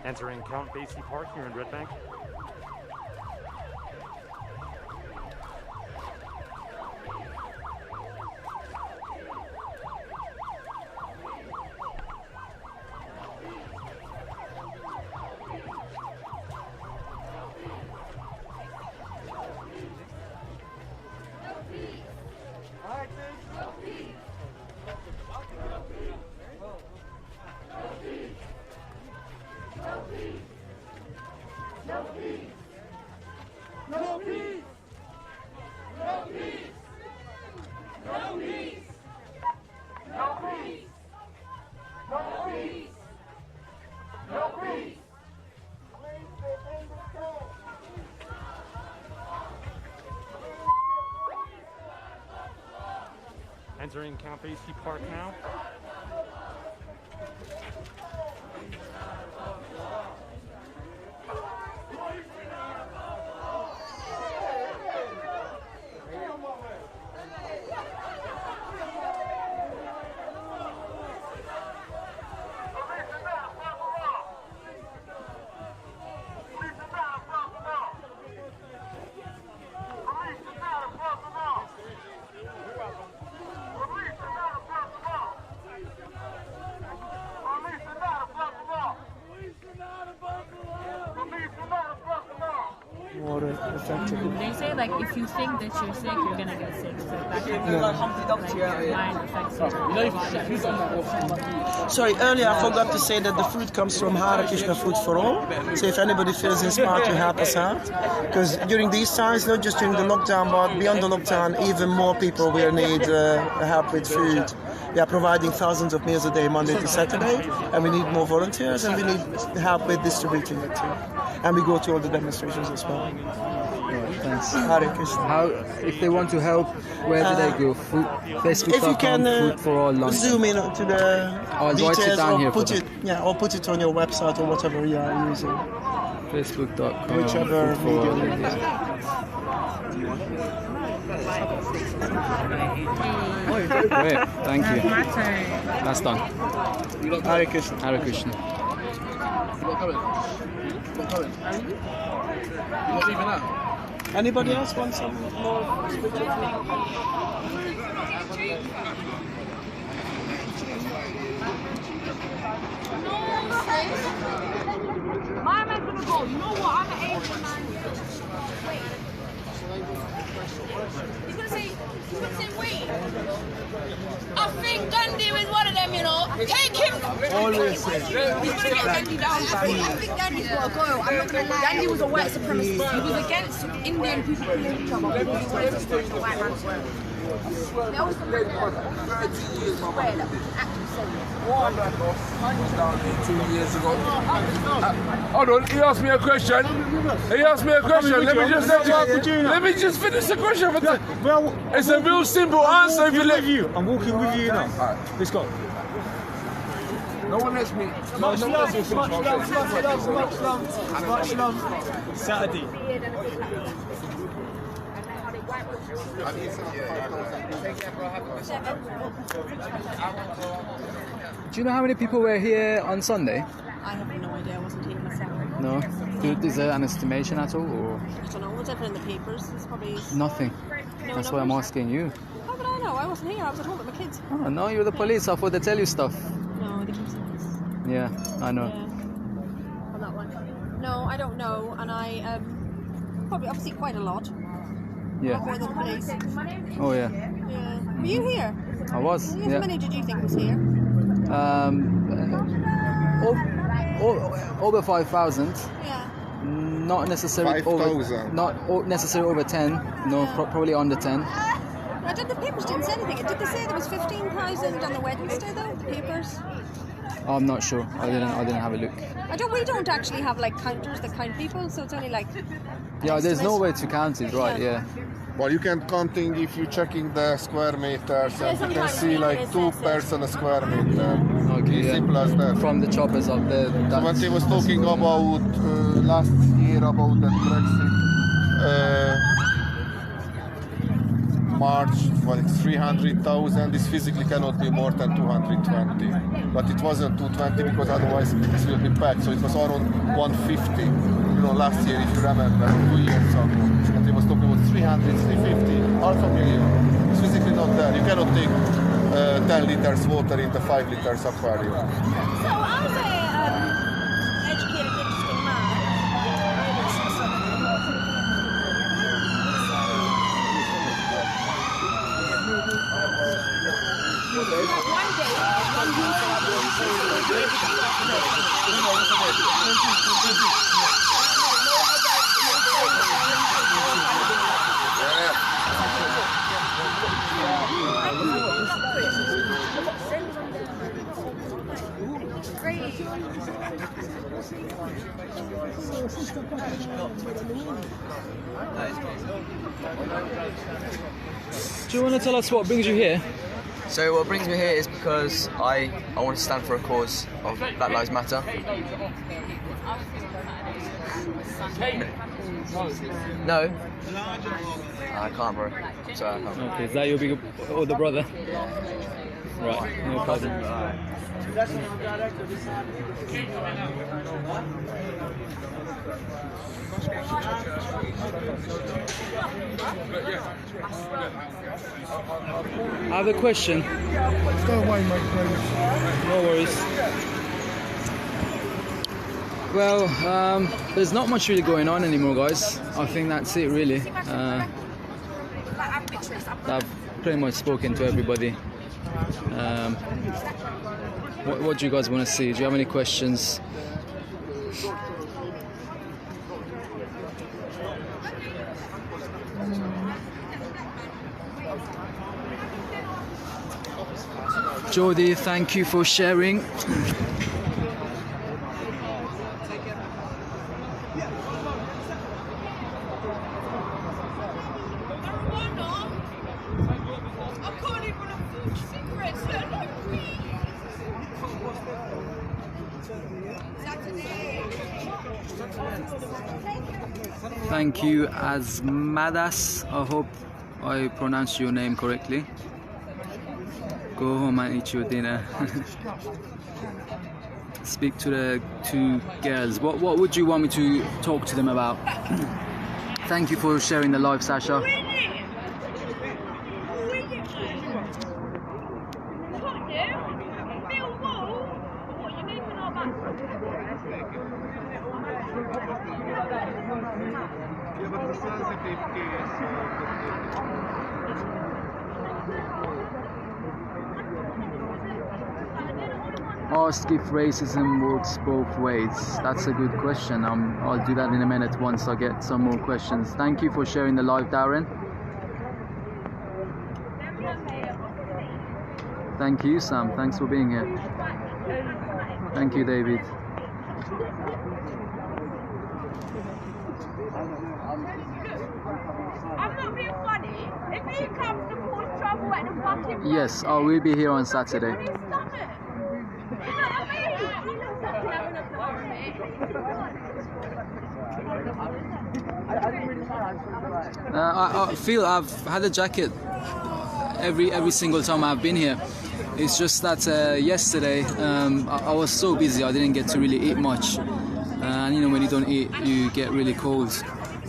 Entering Count Basie Park here in Red Bank. Entering Count Basie Park now. They say like if you think that you're sick, you're gonna get sick. So that kind of mind Sorry, earlier I forgot to say that the food comes from Hare Krishna Food for All. So if anybody feels inspired to help us out, because during these times, not just during the lockdown, but beyond the lockdown, even more people will need help with food. We are providing thousands of meals a day, Monday to Saturday, and we need more volunteers, and we need help with distributing it too. And we go to all the demonstrations as well. Thanks. Hare Krishna. How, if they want to help, where do they go? Facebook.com, Food for All London. Zoom in to the I'll write details it down here or put it, or put it on your website or whatever you are using. Facebook.com. Whichever medium you use. Great, thank you. That's done. Hare Krishna. Hare Krishna. Anybody else want some more? My man's gonna go. You know what? I'm an Asian man. Wait. He's gonna say wait. I think Gandhi was one of them, you know. Take him. Always say. He's gonna get Gandhi down. I think Gandhi's gotta go. I'm not gonna lie. Gandhi was a white supremacist. He was against Indian people killing each other. He was against the white man's world. There was the man that swear that actually said it. 2 years ago. Hold on, he asked me a question. Let me just finish the question. It's a real simple answer if you let you. I'm walking with you now. Alright, let's go. No one lets me. Much love. Saturday. Do you know how many people were here on Sunday? I have no idea. I wasn't here myself. No? Is there an estimation at all? Or? I don't know. Whatever in the papers. It's probably Nothing. No, That's why I'm asking you. How would I know? I wasn't here. I was at home with my kids. Oh, no, you're the police. I thought they tell you stuff. No, they keep saying this. Yeah, I know. Yeah. On that one. No, I don't know. And I probably obviously quite a lot. Yeah. More than police. Oh, yeah. Yeah. Were you here? I was. How Yeah. many did you think was here? Over 5,000. Yeah. Not necessarily 5,000. Not necessarily over 10. No, probably under 10. I did. The papers didn't say anything. Did they say there was 15,000 on the Wednesday though? The papers. I'm not sure. I didn't have a look. We don't actually have like counters that count people, so it's only like. Yeah, there's no way to count it, right? Yeah. Well, you can counting if you're checking the square meters, and you can see like 2 person a square meter. Okay. Yeah. Simple as that. From the choppers up there. When they was talking about last year about that Brexit, marched for like 300,000. This physically cannot be more than 220. But it wasn't 220 because otherwise this will be packed. So it was around 150. You know, last year, if you remember, 2 years ago, and they was talking about 300, 350, half a million. It's physically not there. You cannot take 10 liters water in the 5 liters aquarium. So I was educated, interesting man. One day, one Do you want to tell us what brings you here? So what brings me here is because I want to stand for a cause of Black Lives Matter. No. I can't, bro. Sorry, I can't. Okay, is that your big older brother? Right, no problem. I have a question. Go away, mate, please. No worries. Well, there's not much really going on anymore, guys. I think that's it, really. I've pretty much spoken to everybody. What do you guys want to see? Do you have any questions? Jody, thank you for sharing. Thank you, Asmadas. I hope I pronounced your name correctly. Go home and eat your dinner. Speak to the two girls. What would you want me to talk to them about? Thank you for sharing the live, Sasha. Ask if racism works both ways. That's a good question. I'll do that in a minute once I get some more questions. Thank you for sharing the live, Darren. Thank you, Sam. Thanks for being here. Thank you, David. I'm not being funny. If he comes to cause trouble at the fucking Yes, I will be here on Saturday. You know what I I feel I've had a jacket every single time I've been here. It's just that yesterday I was so busy I didn't get to really eat much, and you know when you don't eat you get really cold.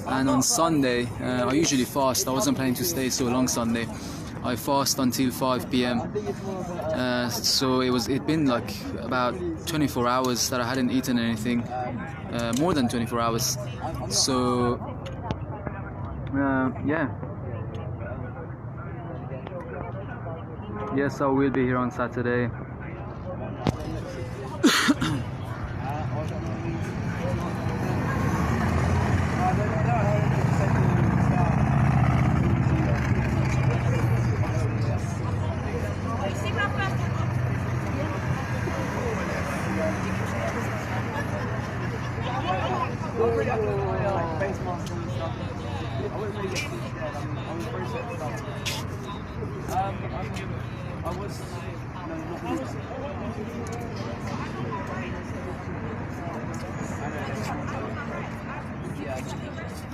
And on Sunday I usually fast. I wasn't planning to stay so long Sunday. I fast until 5 p.m. So it'd been like about 24 hours that I hadn't eaten anything, more than 24 hours. So yeah. Yes, I will be here on Saturday.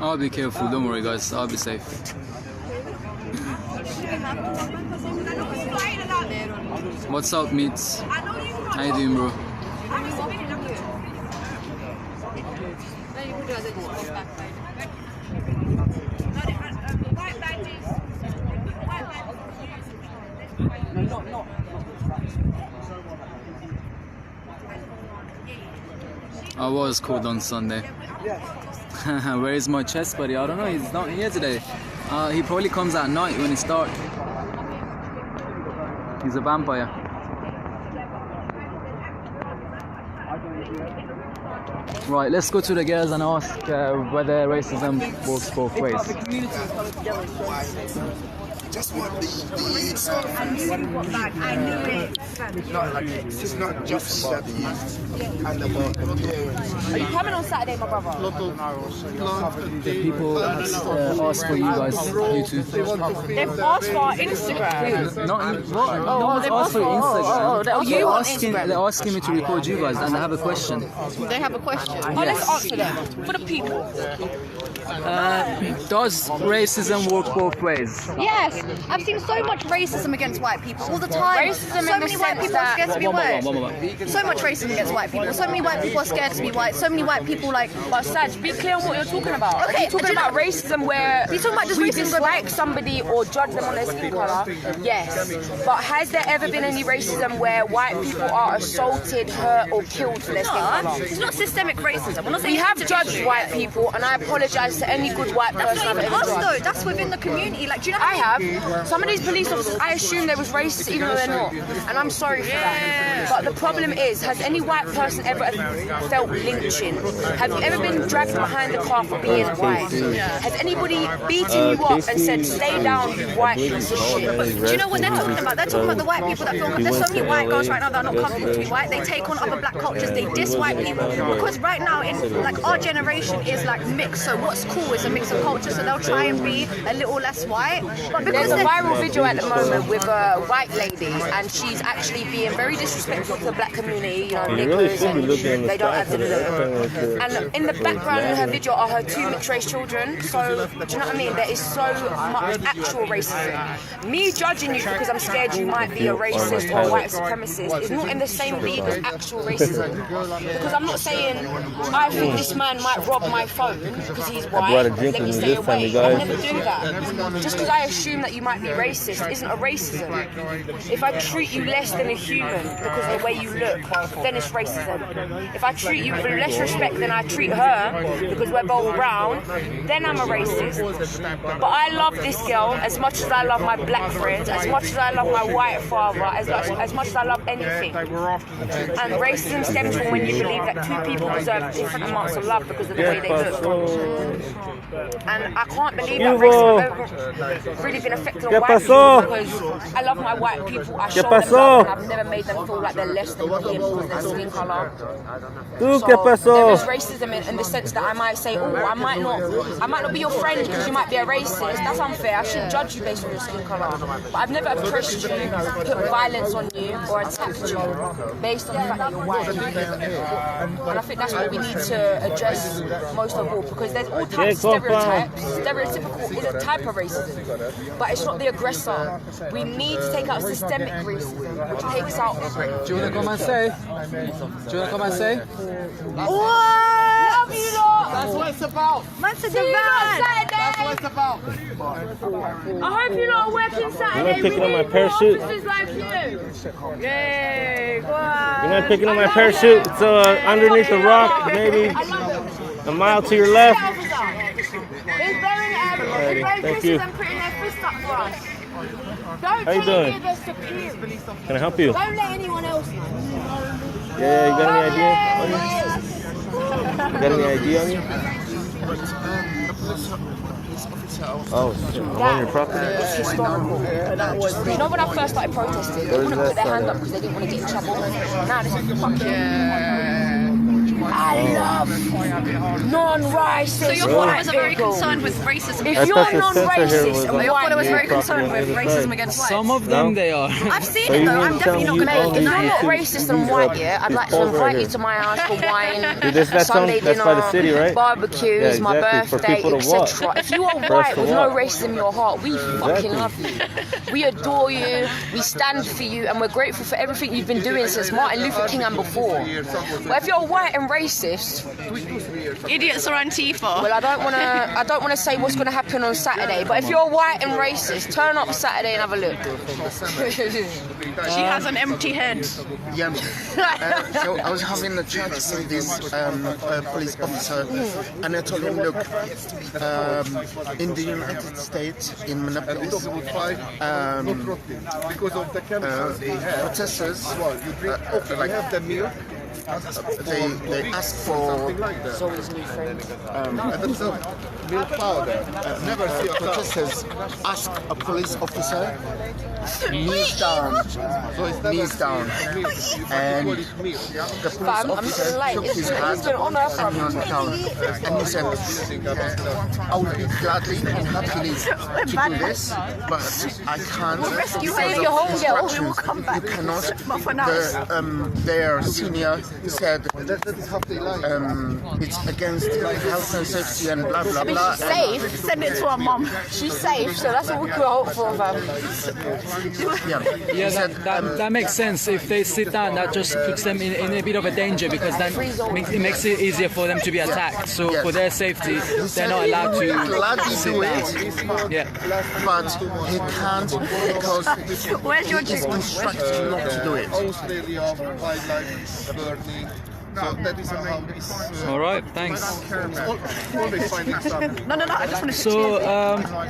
I'll be careful, don't worry guys, I'll be safe. What's up, mates? How you doing, bro? I was called on Sunday. Where is my chess buddy? I don't know, he's not here today. He probably comes at night when it's dark. He's a vampire. Right, let's go to the girls and ask whether racism works both ways. Just want it's not just that and about the parents. Are you coming on Saturday, my brother? The people ask for you guys, you two. They've asked for our Instagram. Not what? No one's asked for your Instagram. You on Instagram? They're asking me to record you guys, and they have a question. They have a question. Oh, let's answer them for the people. Does racism work both ways? Yes, I've seen so much racism against white people all the time. Racism so many white people are scared to be white. So much racism against white people. So many white people are scared to be white. So many white people like. But Saj, be clear on what you're talking about. Okay, are you talking about racism where you talking about just we dislike somebody or judge them on their skin color? Yes, but has there ever been any racism where white people are assaulted, hurt, or killed for their skin color? It's not systemic racism. We're not saying we have judged white people, and I apologise to any good white person I've ever judged. Though. That's within the community. Like, do you know? I have. Some of these police officers, I assume they was racist even though they're not, and I'm sorry for that. But the problem is, has any white person ever felt lynching? Have you ever been dragged behind the car for being white? Has anybody beaten you up and said, "Stay down, you white piece of shit"? But do you know what they're talking about? They're talking about the white people that feel. There's so many white girls right now that are not comfortable to be white. They take on other black cultures. They diss white people because right now, in like our generation is like mixed. So what's cool is a mix of culture. So they'll try and be a little less white. But because there's a viral video at the moment with a white lady, and she's actually being very disrespectful to the black community. You know, niggers, and they don't have to. And in the background in her video are her 2 mixed race children. So do you know what I mean? There is so much actual racism. Me judging you because I'm scared you might be a racist or a white supremacist is not in the same league as actual racism. Because I'm not saying I think this man might rob my phone because he's white. Let me stay away. I never do that. Just because I assume that you might be racist isn't a racism. If I treat you less than a human because of the way you look, then it's racism. If I treat you with less respect than I treat her because we're both brown, then I'm a racist. But I love this girl as much as I love my black friends, as much as I love my white father, as much as I love anything. And racism stems from when you believe that 2 people deserve different amounts of love because of the way they look. And I can't believe that racism has really been affected on white people because I love my white people, I show them love, and I've never made them feel like they're less than me because of their skin colour. So there is racism in the sense that I might say, oh, I might not be your friend because you might be a racist. That's unfair. I shouldn't judge you based on your skin colour. But I've never oppressed you, put violence on you, or attacked you based on the fact that you're white. And I think that's what we need to address most of all, because there's all types of stereotypes. Stereotypical is a type of racism, but it's not the aggressor. We need to take out systemic racism, which takes out. Do you want to come and say? Love you lot. That's what it's about. See you lot Saturday. That's what it's about. I hope you lot are working Saturday. Picking up my parachute. Officers like you. Yay! Go on. You know, picking up my parachute. It's underneath the rock, maybe a mile to your left. Thank you. How you doing? Can I help you? Don't let anyone else know. Yeah, you got any idea on you? You got any idea on you? Oh, shit. I'm on your property? It's historical. You know when I first started protesting, they wouldn't put their hand up because they didn't want to get in trouble. Now this is fucking... I love non-racist. So your followers are very concerned with racism. If you're non-racist, your followers are very Park concerned on the with other racism side. against whites. Some of them they are. I've seen So it you though. mean I'm definitely not you going only if I'm not see racist and these, white, yeah, I'd these like to poles right invite you here. to my house for wine, Dude, that's Sunday that's dinner, by the city, right? barbecues, Yeah, my exactly. For birthday, people to what? etc. If you are For us white to with no what? racism in your heart, we fucking love you. We adore you, we stand for you, and we're grateful for everything you've been doing since Martin Luther King and before. But if you're white and racist, Idiots are Antifa. well, I don't wanna say what's gonna happen on Saturday. But if you're white and racist, turn up Saturday and have a look. She has an empty head. Yeah. So I was having a chat with this police officer, and I told him, look, in the United States, in Minneapolis, protesters, they ask for milk powder. Never see protesters ask a police officer knees down, and the police officer took his hand and knelt down, and he said, I would be gladly and happily to do this, but I can't. You save your home, girl. We will come back. You cannot. Their senior said it's against health and safety and blah blah blah. She's safe. Send it to her mum. She's safe, so that's what we could hope for, fam. Yeah, that makes sense. If they sit down, that just puts them in a bit of a danger, because then it makes it easier for them to be attacked. So for their safety, they're not allowed to sit down. Yeah. But he can't because Where's your he's instructed not to do it. So that is how it's. All right, thanks. Always finding something. No, I just wanted to So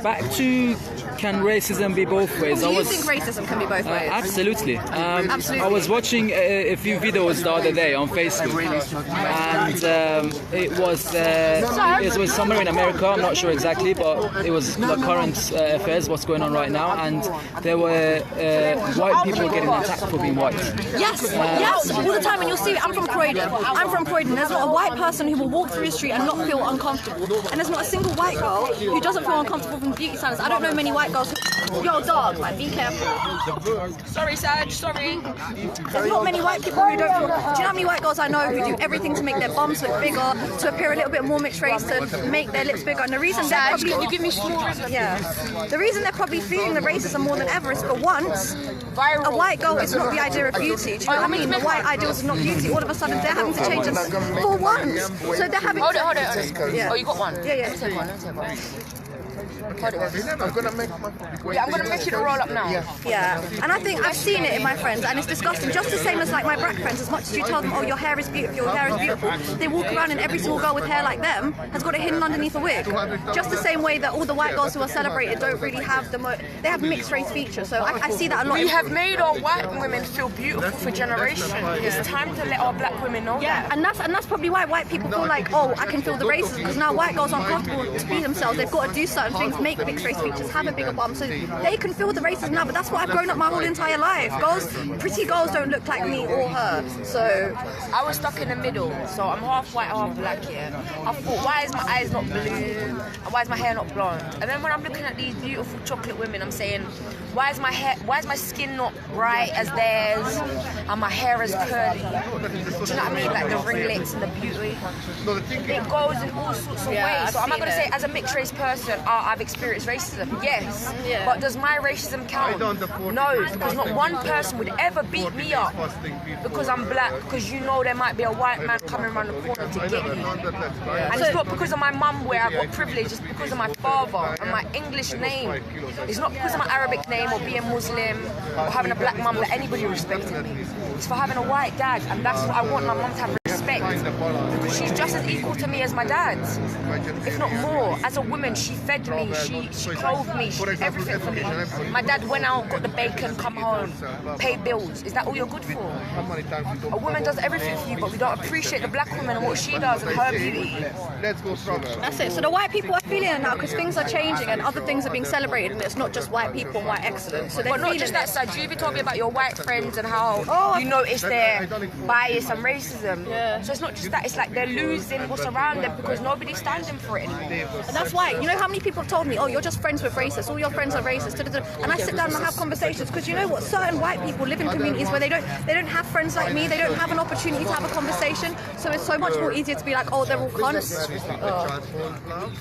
back to, can racism be both ways? Do you think racism can be both ways? Absolutely. Absolutely. I was watching a few videos the other day on Facebook, and it was somewhere in America. I'm not sure exactly, but it was the current affairs, what's going on right now, and there were white people getting attacked for being white. Yes, all the time, and you'll see it. I'm from Croydon. There's not a white person who will walk through the street and not feel uncomfortable. And there's not a single white girl who doesn't feel uncomfortable from beauty standards. I don't know many white girls who... Yo, dog, man, be careful. Sorry, Sag, sorry. There's not many white people who don't feel... Do you know how many white girls I know who do everything to make their bums look bigger, to appear a little bit more mixed race, to make their lips bigger? And the reason they're probably... Can you give me small reason? Yeah. The reason they're probably feeling the racism more than ever is for once, a white girl is not the idea of beauty. Do you know what I mean? The white ideal is not beauty. All of a sudden, they're having to change it for once. So they're having Hold it. Yeah. Oh, you got one? Yeah. Let me take one. I'm gonna make my. Yeah, I'm gonna make you to roll up now. Yeah, and I think I've seen it in my friends, and it's disgusting. Just the same as like my black friends. As much as you tell them, oh, your hair is beautiful, your hair is beautiful, they walk around and every single girl with hair like them has got it hidden underneath a wig. Just the same way that all the white girls who are celebrated don't really have they have mixed race features. So I see that a lot. We have made our white women feel beautiful for generations. It's time to let our black women know that. And that's probably why white people feel like, oh, I can feel the racism, because now white girls aren't comfortable to be themselves. They've got to do certain things, make mixed race features, have a bigger bum, so they can feel the racism now. But that's what I've grown up my whole entire life. Pretty girls don't look like me or her. So I was stuck in the middle. So I'm half white, half black here. I thought, why is my eyes not blue? And why is my hair not blonde? And then when I'm looking at these beautiful chocolate women, I'm saying, why is my skin not bright as theirs? And my hair is curly. Do you know what I mean? Like the ringlets and the beauty. It goes in all sorts of ways. So I'm not going to say as a mixed race person, I've experienced racism. Yes. Yeah. But does my racism count? No, because not one person would ever beat me up because I'm black, because you know there might be a white man coming around the corner to get you. And it's not because of my mum where I got privilege, it's because of my father and my English name. It's not because of my Arabic name or being Muslim or having a black mum that anybody respected me. It's for having a white dad, and that's what I want my mum to have respect, because she's just as equal to me as my dad, if not more. As a woman, she fed me, she clothed me, she did everything for me. My dad went out, got the bacon, come home, paid bills. Is that all you're good for? A woman does everything for you, but we don't appreciate the black woman and what she does and her beauty. That's it. So the white people are feeling it now because things are changing and other things are being celebrated, and it's not just white people and white excellence. So they're but not just that side. You even told me about your white friends and how you noticed their bias and racism. Yeah. So it's not just that, it's like they're losing what's around them because nobody's standing for it anymore. And that's why, you know how many people have told me, oh, you're just friends with racists, all your friends are racist, and I sit down and I have conversations, because you know what, certain white people live in communities where they don't have friends like me, they don't have an opportunity to have a conversation, so it's so much more easier to be like, oh, they're all cunts.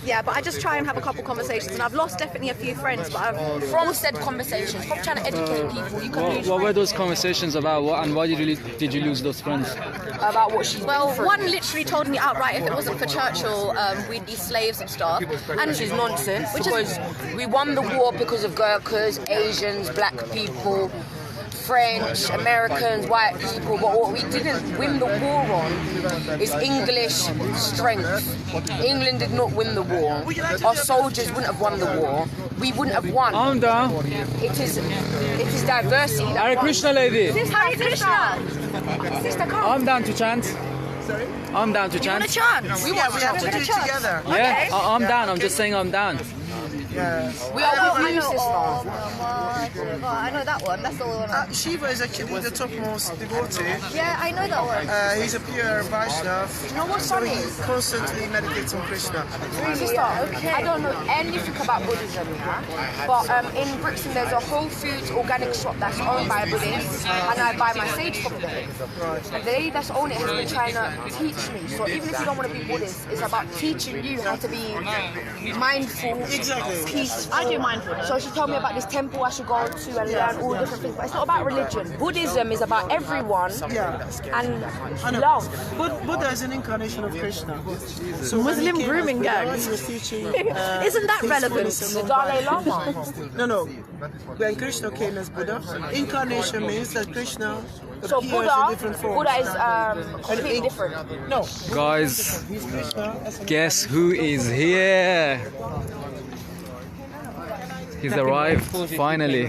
Yeah, but I just try and have a couple conversations, and I've lost definitely a few friends, but I've... From said conversations, from trying to educate people, you can lose. What were those conversations about, and why did you lose those friends? About what she's Well, one literally told me outright if it wasn't for Churchill, we'd be slaves and stuff. And which is nonsense, because we won the war because of Gurkhas, Asians, black people, French, Americans, white people, but what we didn't win the war on is English strength. England did not win the war. Our soldiers wouldn't have won the war. We wouldn't have won. I'm down. It is diversity. Hare Krishna, lady. Hare Krishna! Sister, come. I'm down to chant. Sorry? I'm down to chant. You want a chant? We have to do it together. Yeah, I'm down. I'm just saying I'm down. Yes. We are with you, sister. I know that one, that's the one. Shiva is actually the topmost devotee. Yeah, I know that one. He's a pure Vaishnav. You know what's So funny? he constantly meditates on Krishna. Sister, I don't know anything about Buddhism, yeah? But in Brixton there's a Whole Foods organic shop that's owned by a Buddhist, and I buy my sage from there. And the lady that's owned it has been trying to teach me. So even if you don't want to be Buddhist, it's about teaching you how to be mindful, peaceful. I do mindfulness. So she told me about this temple I should go to and learn all different things. But it's not about religion. Buddhism is about everyone and love. Buddha is an incarnation of Krishna. So Muslim grooming gang. He was teaching. Isn't that relevant? The Dalai Lama. No. When Krishna came as Buddha, incarnation means that Krishna So appears in different forms. Buddha is completely different. No. Guys, He's Krishna. guess who is here? He's arrived, finally.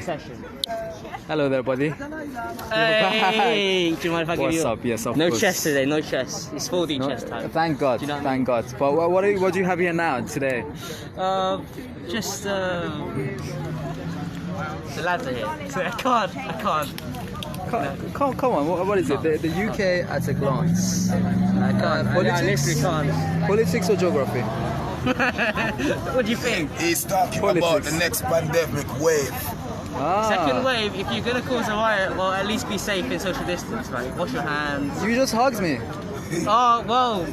Hello there, buddy. Hey, do you mind if I give What's you up? Yes, of no course. chest today, no chest. It's 4D chest time. Thank God, Do you know what I thank God. But what do you have here now, today? Just the lads are here. So I can't. Come on, what is it? The UK at a glance. I can't. I literally can't. Politics or geography? What do you think? He's talking about the next pandemic wave. Second wave, if you're going to cause a riot, well, at least be safe in social distance, right? Wash your hands. You just hugged me. Oh, well,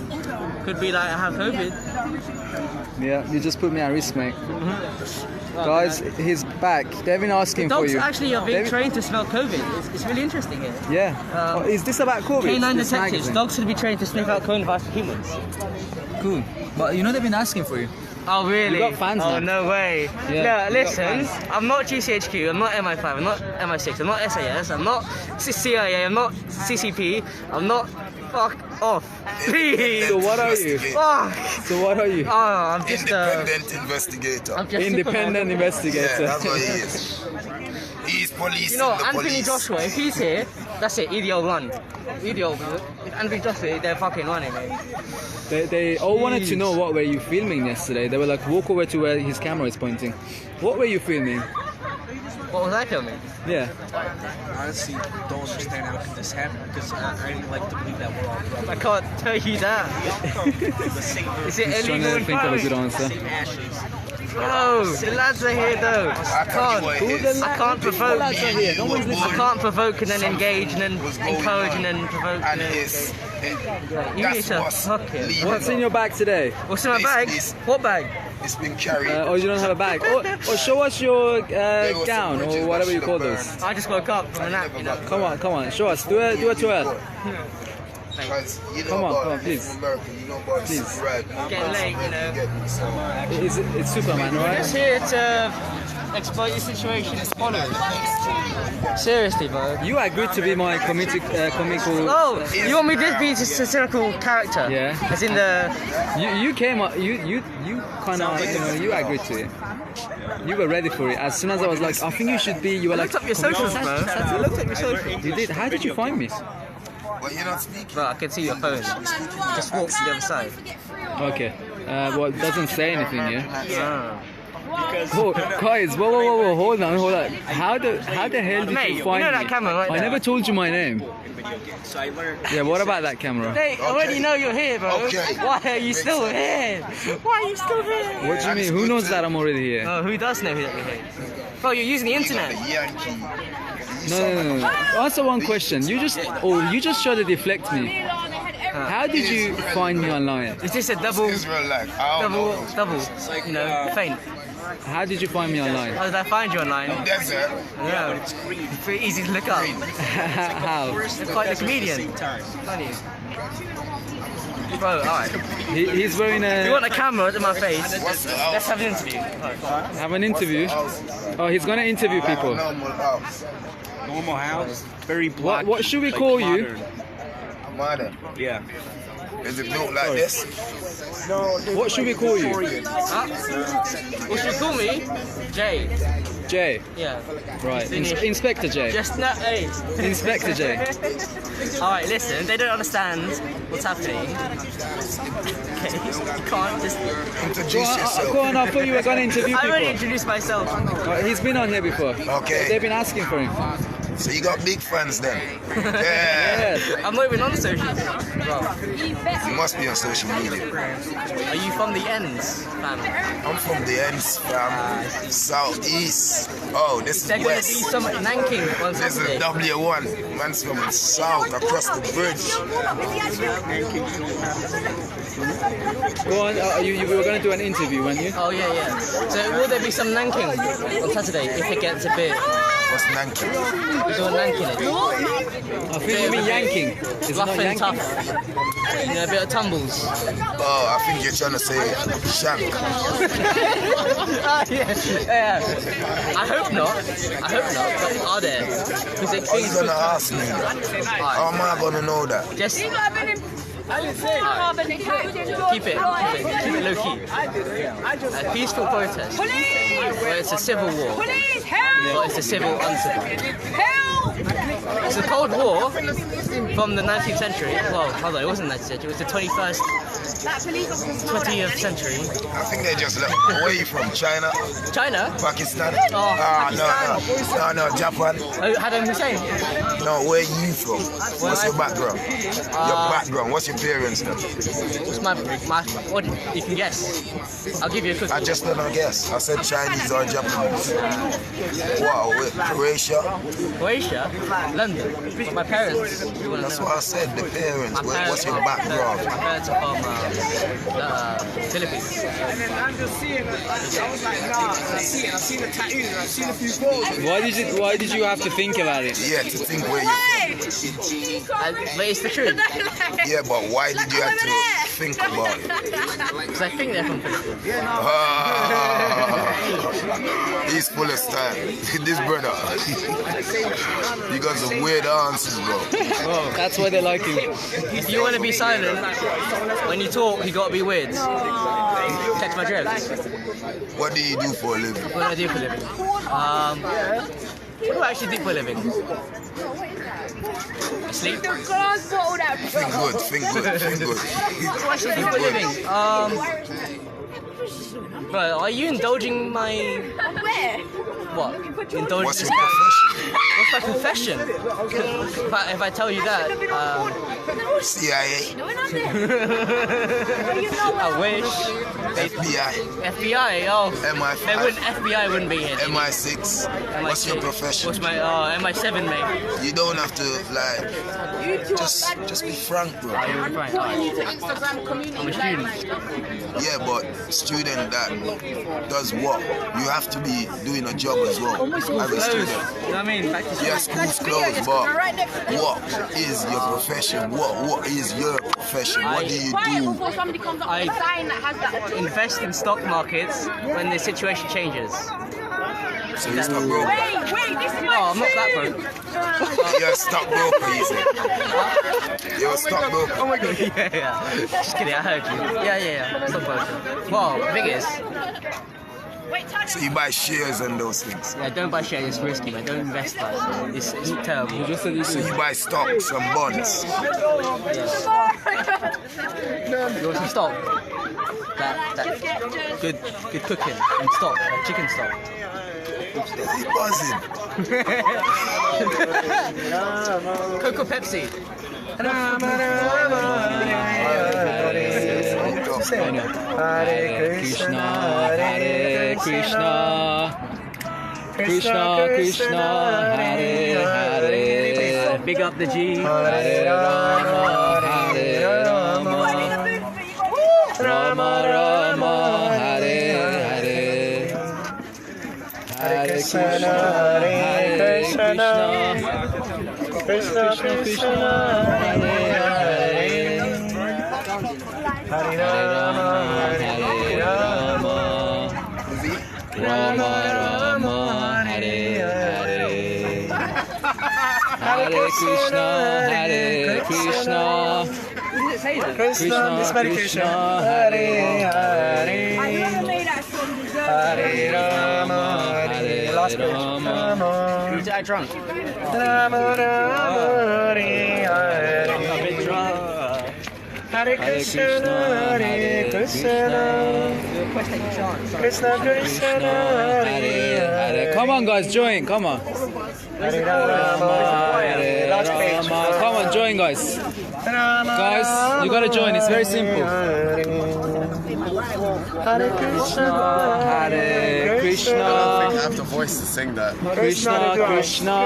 could be like I have COVID. Yeah, you just put me at risk, mate. Guys, he's back. They've been asking for Dogs you. actually are being trained to smell COVID. It's really interesting here. Yeah. Is this about COVID? Canine This detectives. magazine? Dogs should be trained to sniff out coronavirus for humans. Cool. But you know they've been asking for you. Oh really? You got fans Oh now. no way. Yeah, No, listen, I'm not GCHQ, I'm not MI5, I'm not MI6, I'm not SAS, I'm not CIA, I'm not CCP, I'm not... Fuck off. Please. So what are you? Fuck. So what are you? Oh, I'm just Independent investigator. I'm just Independent investigator. Yeah, that's what he is. He's policing You know, the Anthony police. Joshua, if he's here, that's it, EDO run. EDO, if Anthony Joshua, they're fucking running, mate. They all wanted to know what were you filming yesterday. They were like, walk over to where his camera is pointing. What were you filming? What was I filming? Yeah. I honestly don't understand how can this happen because I like to believe that we're all brothers. I can't tell you that. Is it He's trying illegal to in think of a good Paris? answer. Bro, the lads are here though. I can't provoke. I can't provoke and then engage and then encourage and then provoke. And You need to fuck it. What's in your bag today? What's in my bag? What bag? It's been carried. Oh, you don't have a bag. Or show us your gown or whatever you call those. I just woke up from a nap, you know. Come on, show us. Do a twirl. Because you know Come on, about please. America, you know about Please. red. Getting late, you know. It's Superman, We're right? just here to exploit your situation as follows. Seriously, bro. You agreed to be my comical. Oh, you want me to be just a cynical character? Yeah. As in the. You came up. You kind of you agreed to it. You were ready for it. As soon as I was like, I think you should be. You were like. Looked up your socials, bro. I looked up your socials. You did. How did you find me? Well, you're not speaking. Bro, I can see your phone. Just walk to the other side. Okay. Well, it doesn't say anything here. Yeah. Oh, guys, whoa, hold on. How the hell did Mate, you find you know me? that camera right I there? never told you my name. Yeah, what about that camera? They already know you're here, bro. Okay. Why are you still here? Why are you still here? What do you mean? Who knows that I'm already here? Oh, who does know that you're here? Bro, you're using the internet. No. Answer one question. You just try to deflect me. How did you find me online? Is this a double, you know, feint? How did you find me online? How did I find you online? Desert. Yeah, it's pretty easy to look up. How? You're quite the comedian. Funny. Bro, alright. He's wearing a... If you want a camera in my face, let's have an interview. Have an interview? Oh, he's gonna interview people. Normal house, very black. What should we call you? Modern. Yeah. Is it built like this? What should we call you? What should you call me? Jay. Jay. Yeah. Right. Inspector Jay. Just no, hey. Inspector Jay. Alright, listen, they don't understand what's happening. Okay, you can't just... Introduce yourself. Go on, I thought you were going to interview people. I already introduced myself. He's been on here before. Okay. They've been asking for him. So you got big fans then? Yeah. I'm not even on social media. Bro. You must be on social media. Are you from the ends, fam? I'm from the ends, fam. Southeast. Oh, this is They're going to west. be some Nanking on This is Saturday. W1. Man's from the south, across the bridge. Go on, you were going to do an interview, weren't you? Oh, yeah. So will there be some Nanking on Saturday if it gets a bit... What's Nanking? We're doing Nanking it. I think you mean yanking. It's Rough not and yanking. tough. You know, a bit of tumbles. Oh, I think you're trying to say shank. Yeah. I hope not, but are there? Because it Are you going to ask me that? How am I going to know that? Just... Keep it low key. A peaceful protest. Well, it's a civil war. But it's a civil uncivil. It's a Cold War from the 19th century. Well, hold on, it wasn't the 19th century. It was the 20th century. I think they just left away from China. China? Pakistan. Oh, No, Japan. Saddam Hussein. No, where you from? What's your background? Your background. What's your parents then? What's my what you can guess? I'll give you a quick. I just don't know guess. I said Chinese or Japanese. Wow, wait, Croatia? Croatia? London. But my parents. That's what I said, the parents. What's your background? My parents are from the Philippines. I'm just seeing it. I was like, nah, I've seen the tattoos, I've seen a few photos. Why did you have to think about it? Yeah, to think where you're from. But it's the truth. Yeah, but why did you have to think about it? Because I think they're from Philippines. He's full of style. This brother. You got some weird answers, bro. Oh, that's why they like you. If you want to be silent, when you talk, you got to be weird. Catch my drift. What do you do for a living? What do I do for a living? What do I actually do for a living? I sleep. Think good. What do I actually do for a living? Bro, are you indulging my... What? Indulging What's your profession? What's my profession? If I tell you that, CIA. I wish. FBI. FBI, oh. MI5. FBI wouldn't be here. MI6. What's your profession? What's my, MI7, mate. You don't have to, like, just be frank, bro. I'm frank. I'm a student. Yeah, but student that does what? You have to be doing a job as well as a student. You know what I mean? Yeah, school's closed, but what is your profession? What is your profession? What do you do? I invest in stock markets when the situation changes. So you're stock broker? No, I'm not that broke. You're a stockbroker, you say? You're a stockbroker? Oh my god. Yeah. Just kidding, I heard you. Yeah. Stockbroker. Well, the thing is... So you buy shares and those things? Yeah, don't buy shares, it's risky, man. Don't invest that. It's terrible. So you buy stocks and bonds? You want some stock? that good cooking and stock, like chicken stock. He's buzzing. Coke or Pepsi? Hare Krishna, Hare Krishna, Krishna Krishna, Hare Hare. Big up the G. Hare Rama, Hare Rama, Rama Rama, Hare Hare. Hare Krishna, Hare Krishna, Krishna Krishna, Hare Hare. Hare Rama, Hare Rama, Rama Rama, Hare Hare. Hare Krishna, Hare Krishna, Krishna Krishna, Hare Hare. Hare Rama, Hare Rama, Who's that drunk? Rama Rama, Hare Hare. Hare Krishna, Hare Krishna, Krishna Krishna, Hare Hare. Come on, guys, join. Come on. Hare Rama, Hare Rama. Come on, join, guys. Guys, you gotta join. It's very simple. Hare Krishna, Hare Krishna. I don't think I have the voice to sing that. Krishna Krishna,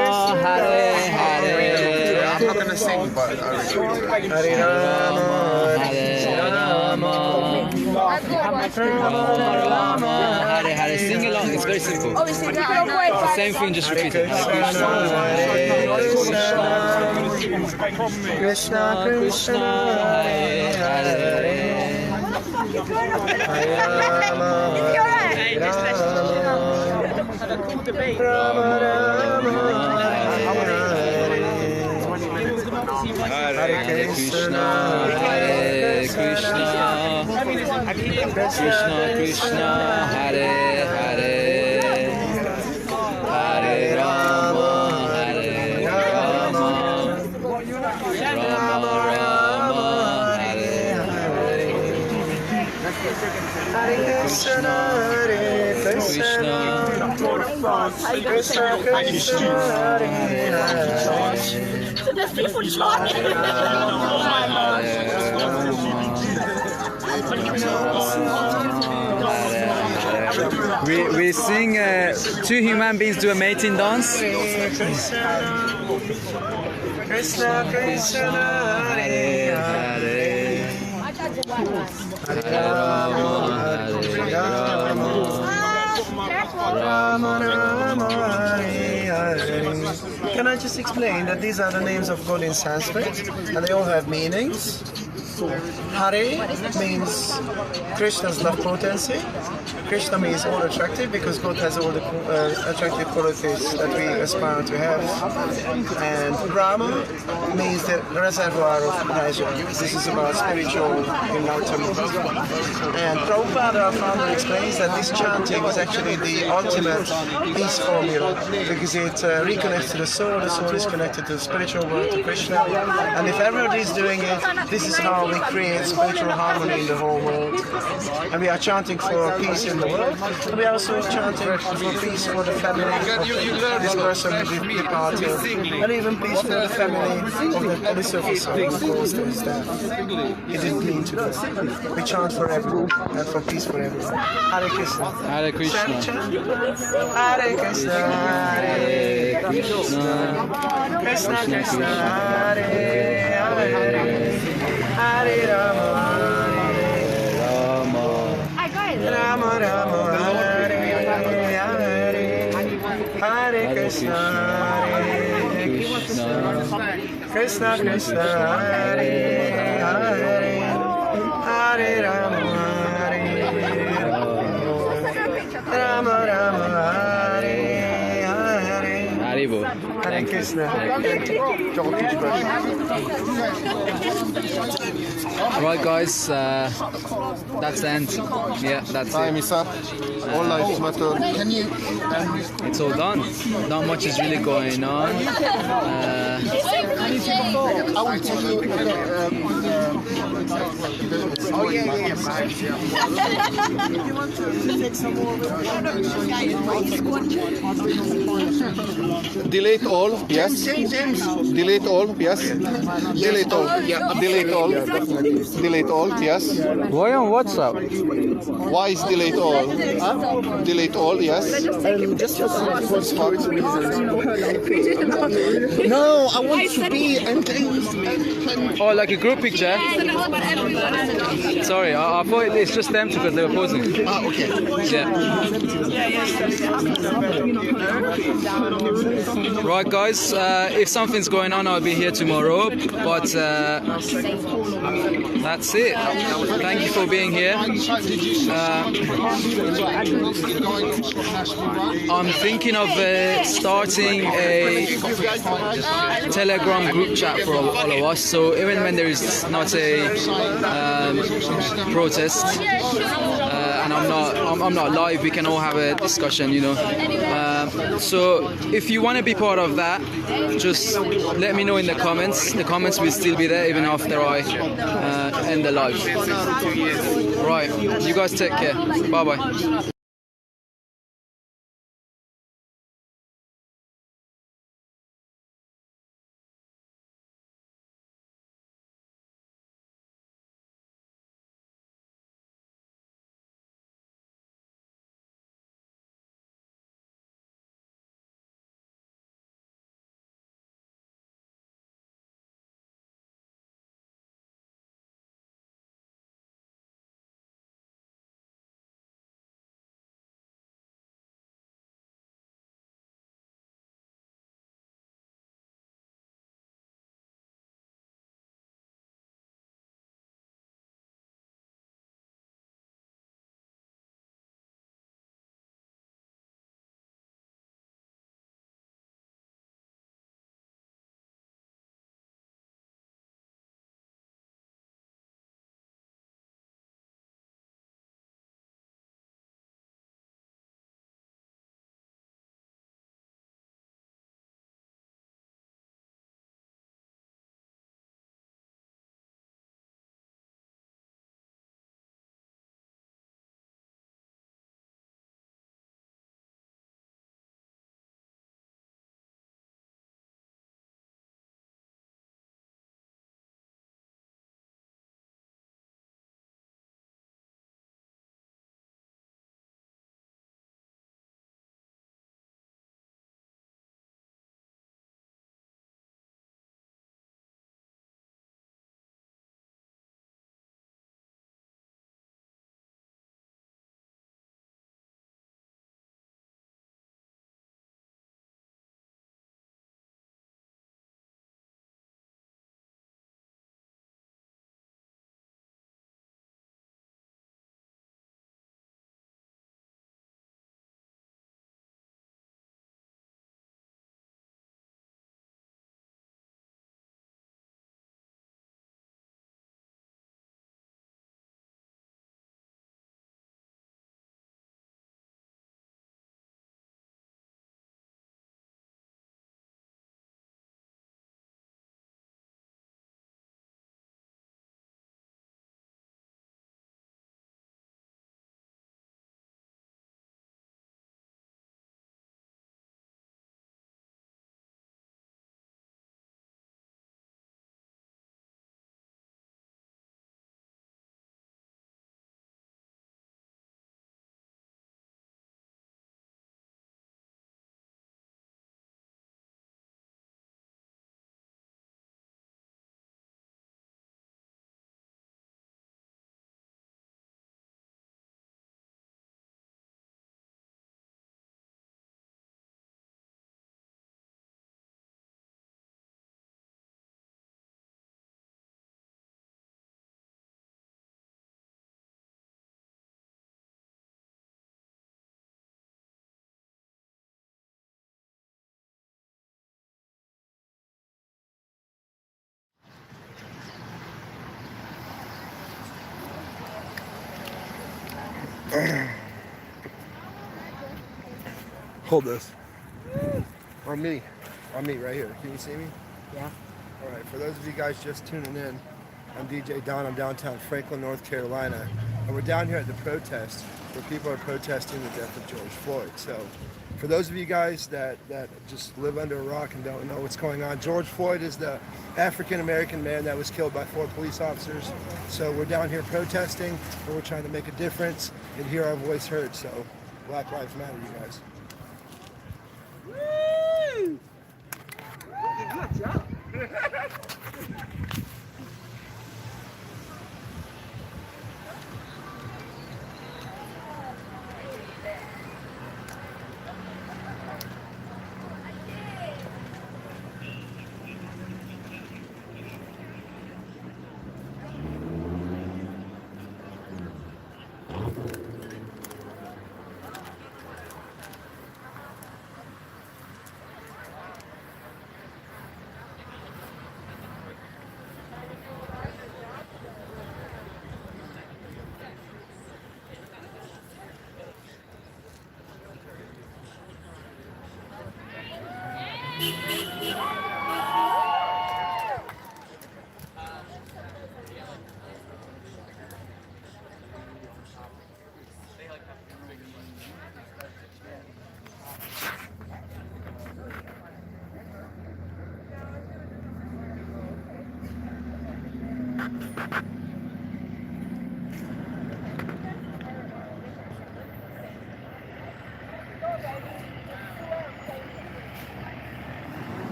Hare Hare. I'm not gonna sing, but I will do it. Hare Rama, Hare Rama, Rama, Hare Hare. Sing along. It's very simple. It's the same thing. Just repeat it. Krishna Krishna, Hare Hare. Hare Rama, Rama Rama, Hare Krishna, Hare Krishna, Krishna Krishna, Hare Hare. Hare Rama, Hare Rama, Rama Rama, Hare Hare. Hare Krishna, Hare Krishna, Krishna Krishna, Hare Hare. So there's people chanting. We sing two human beings do a mating dance. Krishna Krishna, Hare Hare. Hare Rama, Hare Rama, Rama Rama, Hare Hare. Can I just explain that these are the names of God in Sanskrit and they all have meanings? Hare means Krishna's love potency. Krishna means all attractive because God has all the attractive qualities that we aspire to have. And Rama means the reservoir of pleasure. This is about spiritual enlightenment. And Prabhupada, our founder, explains that this chanting is actually the ultimate peace formula because it reconnects to the soul is connected to the spiritual world, to Krishna. And if everybody is doing it, this is how we create spiritual harmony in the whole world. And we are chanting for peace in the world. And we are also chanting for peace for the family of this person who departed. And even peace for the family of the police officer who caused his death. He didn't mean to do it. We chant for everyone and for peace for everyone. Hare Krishna. Hare Krishna. Hare Krishna. Hare Krishna. Krishna Krishna. Hare Hare. Hare Rama. Rama Rama, Hare Hare. Hare Krishna. Hare Krishna. Krishna Krishna. Hare Hare. Hare Rama. Rama Rama, Hare Hare. Haribo. Thank you. Right, guys, that's the end. Yeah, that's Time is up. All lives matter. Can you? It's all done. Not much is really going on. I will tell you. Oh yeah. Delete all, yes. Delete all, yes. Delete all, yeah. Delete all. Delete all, yes. Why on WhatsApp? Why is delete all? Delete all, yes. Just for security reasons. No, I want to be engaged. Oh, like a group picture? Sorry, I thought it's just them because they were posing. Oh, okay. Yeah. Right, guys, if something's going on, I'll be here tomorrow, but that's it. Thank you for being here. I'm thinking of starting a Telegram group chat for all of us, so even when there is not a protest and I'm not live, we can all have a discussion, you know. So if you want to be part of that, just let me know in the comments. The comments will still be there even after I end the live. Right, you guys take care. Bye bye. Hold this. On me right here. Can you see me? Yeah. All right, for those of you guys just tuning in, I'm DJ Don. I'm downtown Franklin, North Carolina, and we're down here at the protest where people are protesting the death of George Floyd. So for those of you guys that just live under a rock and don't know what's going on, George Floyd is the African-American man that was killed by 4 police officers. So we're down here protesting, and we're trying to make a difference and hear our voice heard. So Black Lives Matter, you guys. Woo! Good job.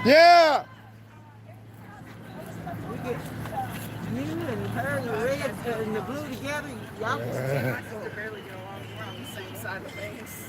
Yeah! We get you and her and the red and the blue together, y'all can barely get along. We're on the same side of the face.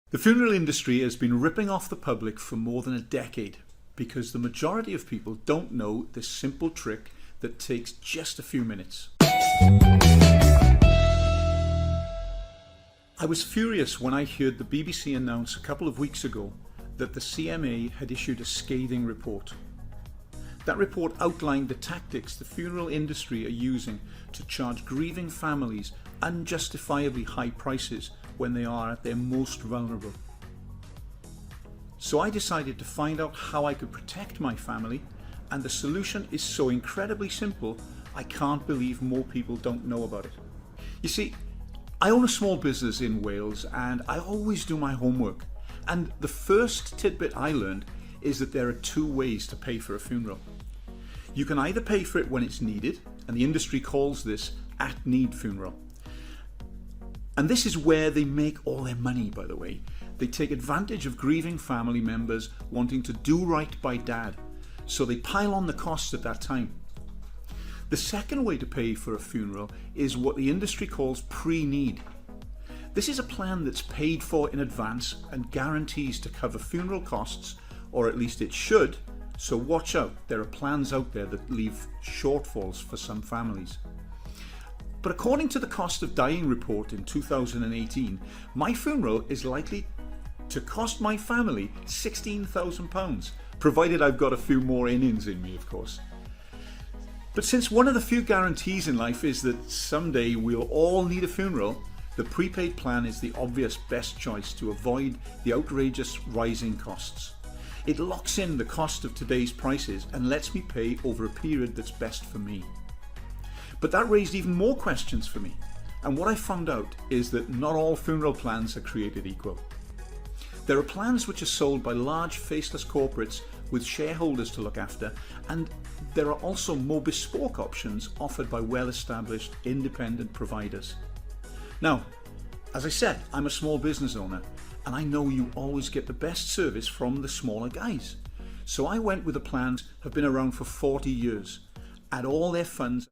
The funeral industry has been ripping off the public for more than a decade because the majority of people don't know this simple trick that takes just a few minutes. I was furious when I heard the BBC announce a couple of weeks ago that the CMA had issued a scathing report. That report outlined the tactics the funeral industry are using to charge grieving families unjustifiably high prices when they are at their most vulnerable. So I decided to find out how I could protect my family, and the solution is so incredibly simple, I can't believe more people don't know about it. You see, I own a small business in Wales and I always do my homework. And the first tidbit I learned is that there are 2 ways to pay for a funeral. You can either pay for it when it's needed, and the industry calls this at-need funeral. And this is where they make all their money, by the way. They take advantage of grieving family members wanting to do right by dad, so they pile on the costs at that time. The second way to pay for a funeral is what the industry calls pre-need. This is a plan that's paid for in advance and guarantees to cover funeral costs, or at least it should, so watch out, there are plans out there that leave shortfalls for some families. But according to the Cost of Dying report in 2018, my funeral is likely to cost my family £16,000, provided I've got a few more innings in me, of course. But since one of the few guarantees in life is that someday we'll all need a funeral, the prepaid plan is the obvious best choice to avoid the outrageous rising costs. It locks in the cost of today's prices and lets me pay over a period that's best for me. But that raised even more questions for me. And what I found out is that not all funeral plans are created equal. There are plans which are sold by large faceless corporates with shareholders to look after, and there are also more bespoke options offered by well-established independent providers. Now, as I said, I'm a small business owner, and I know you always get the best service from the smaller guys. So I went with the plans that have been around for 40 years, at all their funds.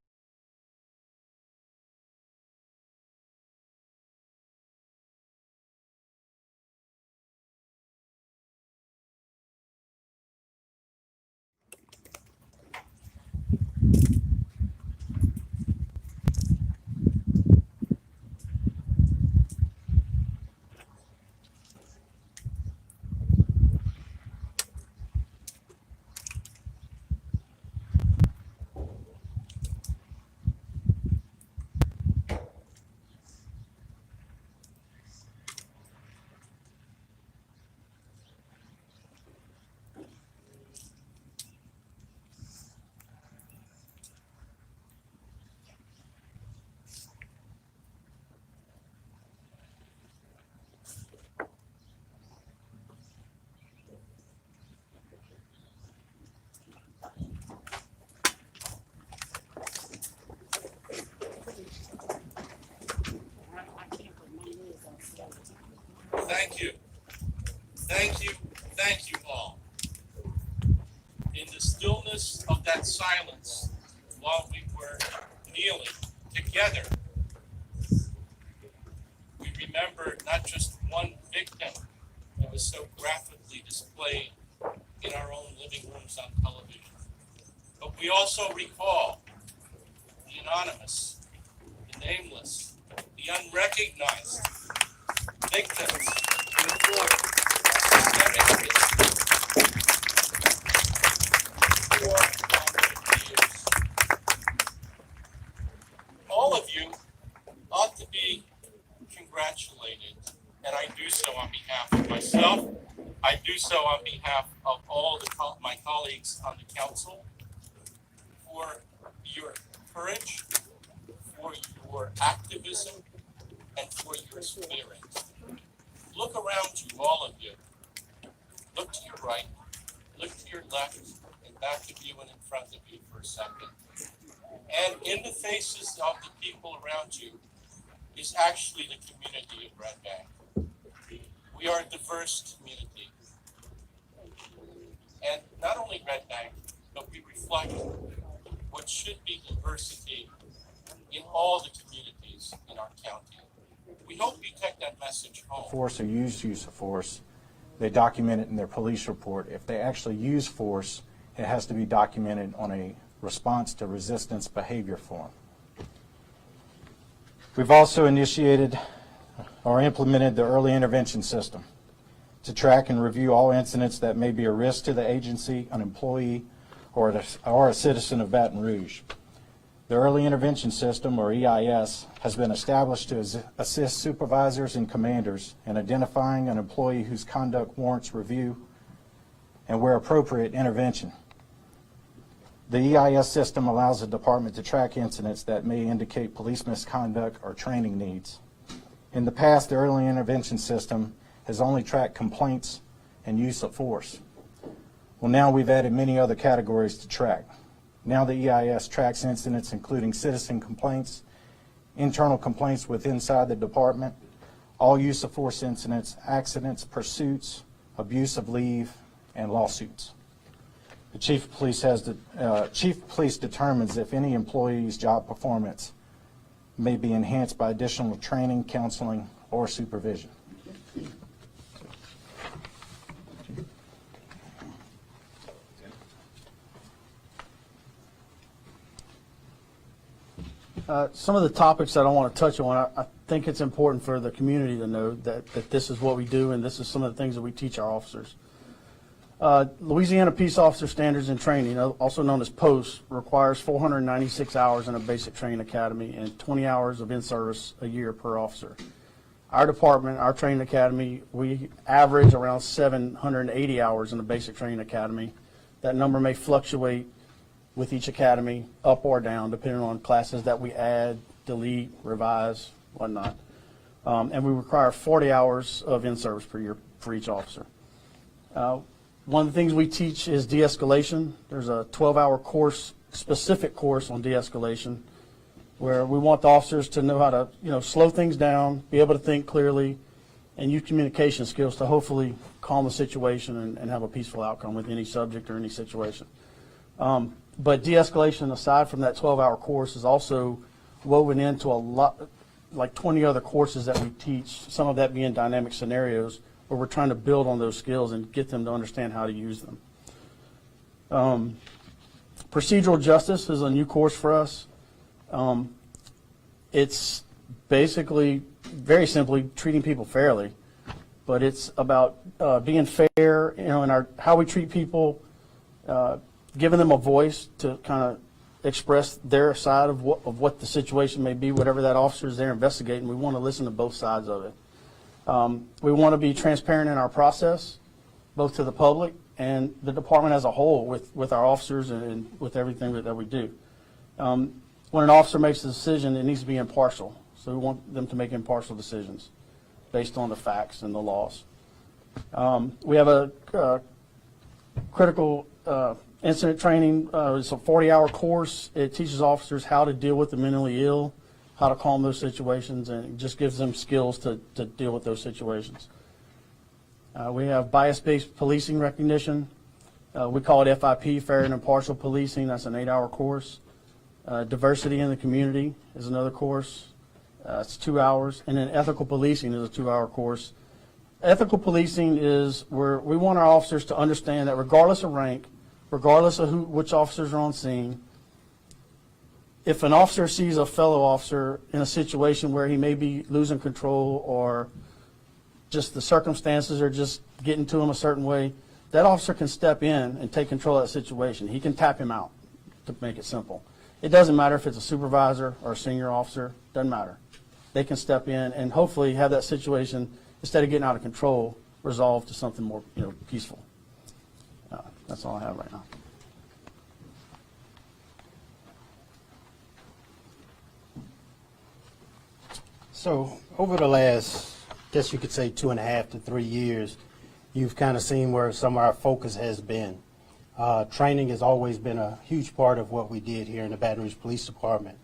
Thank you. Thank you. Thank you all. In the stillness of that silence, while we were kneeling together, we remember not just one victim that was so graphically displayed in our own living rooms on television, but we also recall the anonymous, the nameless, the unrecognized victims who endured systemic years. All of you ought to be congratulated, and I do so on behalf of myself. I do so on behalf of all my colleagues on the council for your courage, for your activism, and for your spirit. Look around you, all of you. Look to your right, look to your left, and back of you and in front of you for a second. And in the faces of the people around you is actually the community of Red Bank. We are a diverse community. And not only Red Bank, but we reflect what should be diversity in all the communities in our county. We hope you take that message home. Force or use of force, they document it in their police report. If they actually use force, it has to be documented on a response to resistance behavior form. We've also initiated or implemented the early intervention system to track and review all incidents that may be a risk to the agency, an employee, or a citizen of Baton Rouge. The Early Intervention System, or EIS, has been established to assist supervisors and commanders in identifying an employee whose conduct warrants review and, where appropriate, intervention. The EIS system allows the department to track incidents that may indicate police misconduct or training needs. In the past, the Early Intervention System has only tracked complaints and use of force. Well, now we've added many other categories to track. Now the EIS tracks incidents including citizen complaints, internal complaints with inside the department, all use of force incidents, accidents, pursuits, abuse of leave, and lawsuits. The Chief of Police determines if any employee's job performance may be enhanced by additional training, counseling, or supervision. Some of the topics that I want to touch on, I think it's important for the community to know that this is what we do and this is some of the things that we teach our officers. Louisiana Peace Officer Standards and Training, also known as POST, requires 496 hours in a basic training academy and 20 hours of in-service a year per officer. Our department, our training academy, we average around 780 hours in the basic training academy. That number may fluctuate with each academy, up or down, depending on classes that we add, delete, revise, whatnot. And we require 40 hours of in-service per year for each officer. One of the things we teach is de-escalation. There's a 12-hour course, specific course on de-escalation, where we want the officers to know how to, slow things down, be able to think clearly, and use communication skills to hopefully calm the situation and have a peaceful outcome with any subject or any situation. But de-escalation, aside from that 12-hour course, is also woven into a lot, like 20 other courses that we teach, some of that being dynamic scenarios, where we're trying to build on those skills and get them to understand how to use them. Procedural justice is a new course for us. It's basically, very simply, treating people fairly, but it's about being fair, in how we treat people, giving them a voice to kind of express their side of what the situation may be, whatever that officer is there investigating. We want to listen to both sides of it. We want to be transparent in our process, both to the public and the department as a whole, with our officers and with everything that we do. When an officer makes a decision, it needs to be impartial. So we want them to make impartial decisions based on the facts and the laws. We have a critical incident training. It's a 40-hour course. It teaches officers how to deal with the mentally ill, how to calm those situations, and it just gives them skills to deal with those situations. We have bias-based policing recognition. We call it FIP, Fair and Impartial Policing. That's an 8-hour course. Diversity in the community is another course. It's 2 hours. And then ethical policing is a 2-hour course. Ethical policing is where we want our officers to understand that regardless of rank, regardless of which officers are on scene, if an officer sees a fellow officer in a situation where he may be losing control or just the circumstances are just getting to him a certain way, that officer can step in and take control of that situation. He can tap him out, to make it simple. It doesn't matter if it's a supervisor or a senior officer, doesn't matter. They can step in and hopefully have that situation, instead of getting out of control, resolved to something more peaceful. That's all I have right now. So over the last, I guess you could say 2.5 to 3 years, you've kind of seen where some of our focus has been. Training has always been a huge part of what we did here in the Baton Rouge Police Department.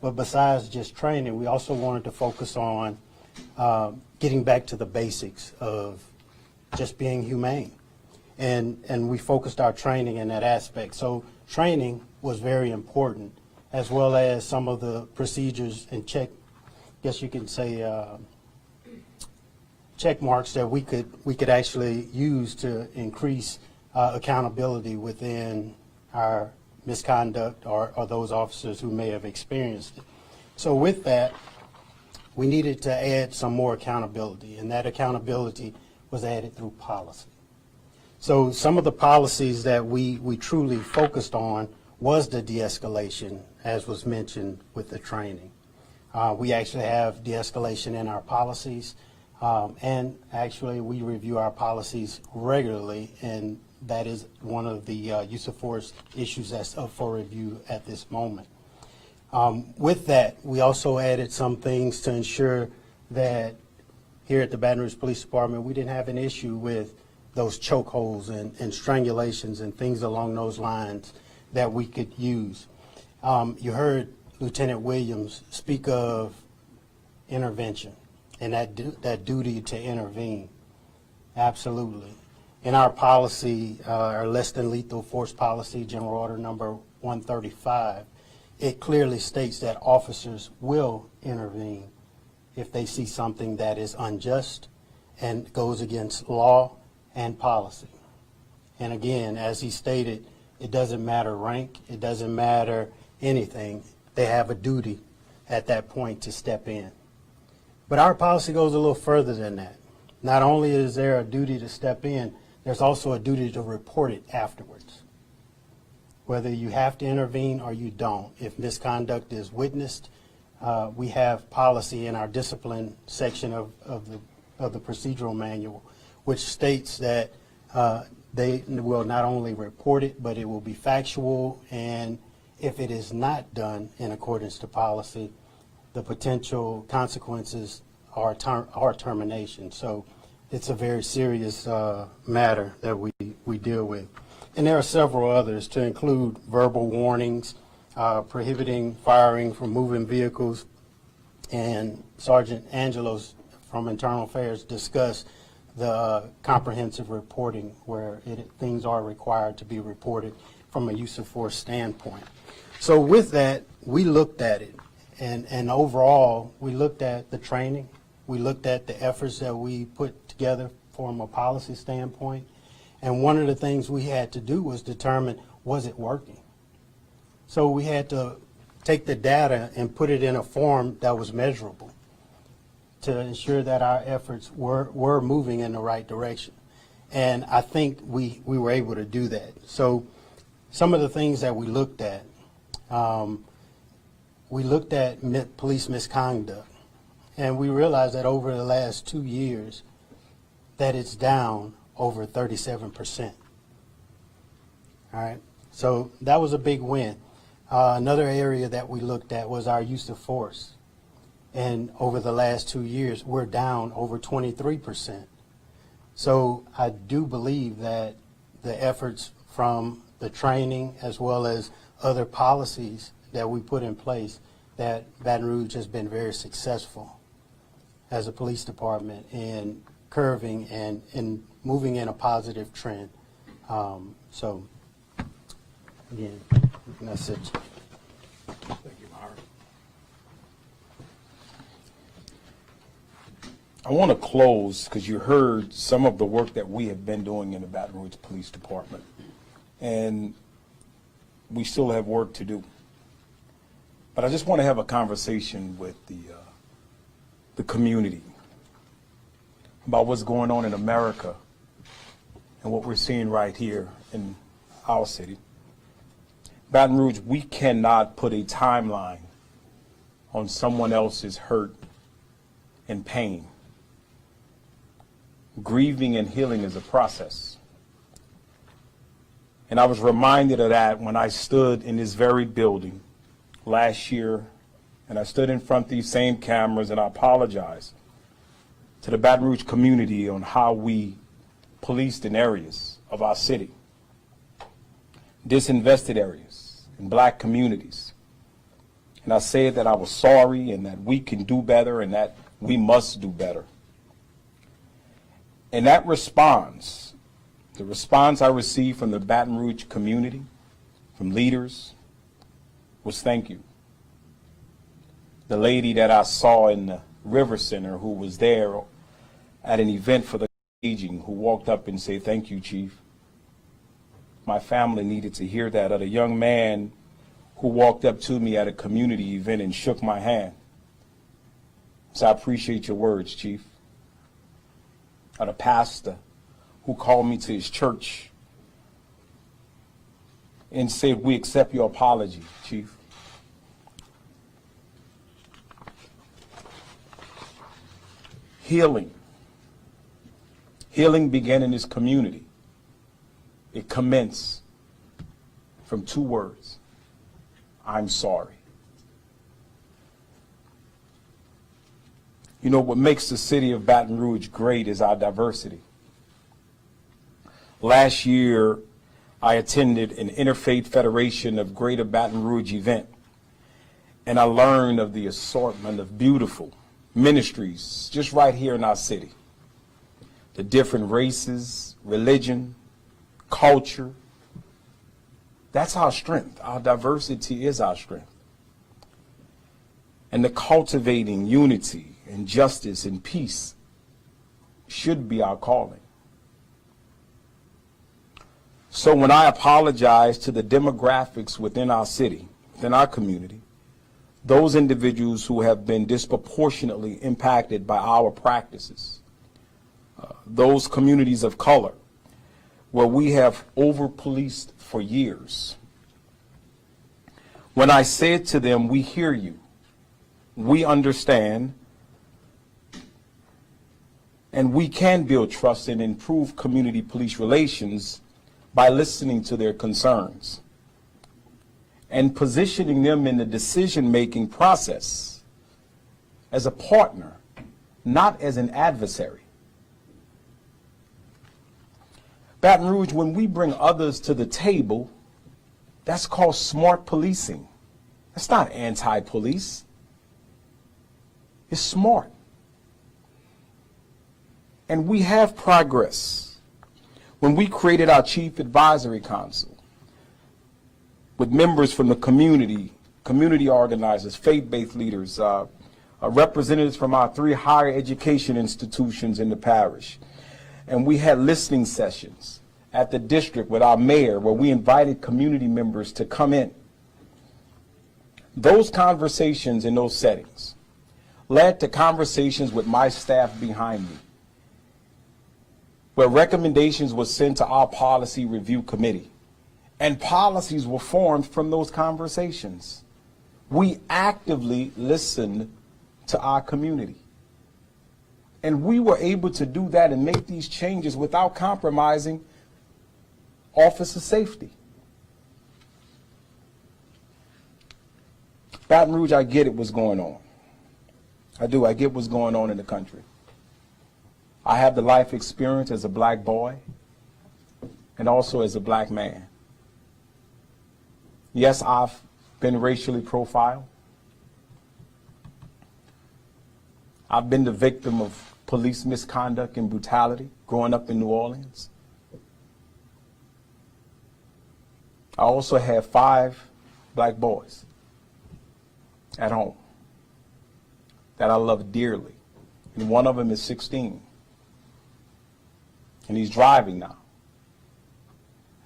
But besides just training, we also wanted to focus on getting back to the basics of just being humane. And we focused our training in that aspect. So training was very important, as well as some of the procedures and check marks that we could actually use to increase accountability within our misconduct or those officers who may have experienced it. So with that, we needed to add some more accountability, and that accountability was added through policy. So some of the policies that we truly focused on was the de-escalation, as was mentioned with the training. We actually have de-escalation in our policies, and actually we review our policies regularly, and that is one of the use of force issues that's up for review at this moment. With that, we also added some things to ensure that here at the Baton Rouge Police Department, we didn't have an issue with those chokeholds and strangulations and things along those lines that we could use. You heard Lieutenant Williams speak of intervention and that duty to intervene. Absolutely. In our policy, our less than lethal force policy, General Order number 135, it clearly states that officers will intervene if they see something that is unjust and goes against law and policy. And again, as he stated, it doesn't matter rank, it doesn't matter anything. They have a duty at that point to step in. But our policy goes a little further than that. Not only is there a duty to step in, there's also a duty to report it afterwards. Whether you have to intervene or you don't. If misconduct is witnessed, we have policy in our discipline section of the procedural manual, which states that they will not only report it, but it will be factual, and if it is not done in accordance to policy, the potential consequences are termination. So it's a very serious matter that we deal with. And there are several others, to include verbal warnings, prohibiting firing from moving vehicles, and Sergeant Angelos from Internal Affairs discussed the comprehensive reporting where things are required to be reported from a use of force standpoint. So with that, we looked at it, and overall, we looked at the training, we looked at the efforts that we put together from a policy standpoint, and one of the things we had to do was determine, was it working? So we had to take the data and put it in a form that was measurable to ensure that our efforts were moving in the right direction. And I think we were able to do that. So some of the things that we looked at police misconduct, and we realized that over the last 2 years that it's down over 37%. All right, so that was a big win. Another area that we looked at was our use of force. And over the last 2 years, we're down over 23%. So I do believe that the efforts from the training as well as other policies that we put in place, that Baton Rouge has been very successful as a police department in curving and moving in a positive trend. So, again, that's it. Thank you, Myron. I want to close because you heard some of the work that we have been doing in the Baton Rouge Police Department, and we still have work to do. But I just want to have a conversation with the community about what's going on in America and what we're seeing right here in our city. Baton Rouge, we cannot put a timeline on someone else's hurt and pain. Grieving and healing is a process. And I was reminded of that when I stood in this very building last year, and I stood in front of these same cameras and I apologized to the Baton Rouge community on how we policed in areas of our city, disinvested areas in black communities. And I said that I was sorry and that we can do better and that we must do better. And that response, the response I received from the Baton Rouge community, from leaders, was thank you. The lady that I saw in the River Center who was there at an event for the aging, who walked up and said, thank you, Chief. My family needed to hear that. Or the young man who walked up to me at a community event and shook my hand. So I appreciate your words, Chief. Or the pastor who called me to his church and said, we accept your apology, Chief. Healing. Healing began in this community. It commenced from 2 words. I'm sorry. You know, what makes the city of Baton Rouge great is our diversity. Last year, I attended an Interfaith Federation of Greater Baton Rouge event, and I learned of the assortment of beautiful ministries just right here in our city. The different races, religion, culture. That's our strength. Our diversity is our strength. And the cultivating unity and justice and peace should be our calling. So when I apologize to the demographics within our city, within our community, those individuals who have been disproportionately impacted by our practices, those communities of color where we have over-policed for years. When I said to them, we hear you, we understand, and we can build trust and improve community police relations, by listening to their concerns and positioning them in the decision-making process as a partner, not as an adversary. Baton Rouge, when we bring others to the table, that's called smart policing. That's not anti-police. It's smart. And we have progress. When we created our Chief Advisory Council with members from the community organizers, faith-based leaders, representatives from our 3 higher education institutions in the parish, and we had listening sessions at the district with our mayor where we invited community members to come in. Those conversations in those settings led to conversations with my staff behind me, where recommendations were sent to our policy review committee, and policies were formed from those conversations. We actively listened to our community. And we were able to do that and make these changes without compromising officer safety. Baton Rouge, I get it what's going on. I do. I get what's going on in the country. I have the life experience as a black boy and also as a black man. Yes, I've been racially profiled. I've been the victim of police misconduct and brutality growing up in New Orleans. I also have 5 black boys at home that I love dearly. And one of them is 16. And he's driving now.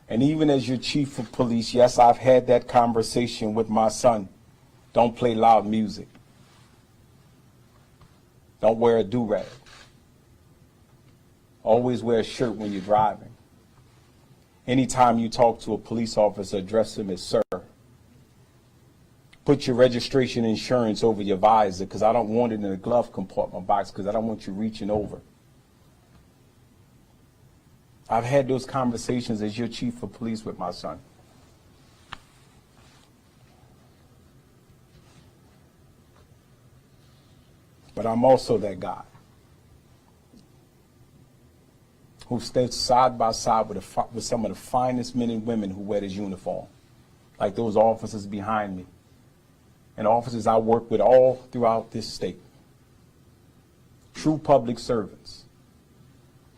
And even as your chief of police, yes, I've had that conversation with my son. Don't play loud music. Don't wear a do-rag. Always wear a shirt when you're driving. Anytime you talk to a police officer, address him as sir. Put your registration insurance over your visor, because I don't want it in the glove compartment box, because I don't want you reaching over. I've had those conversations as your chief of police with my son. But I'm also that guy who stands side by side with some of the finest men and women who wear this uniform, like those officers behind me and officers I work with all throughout this state. True public servants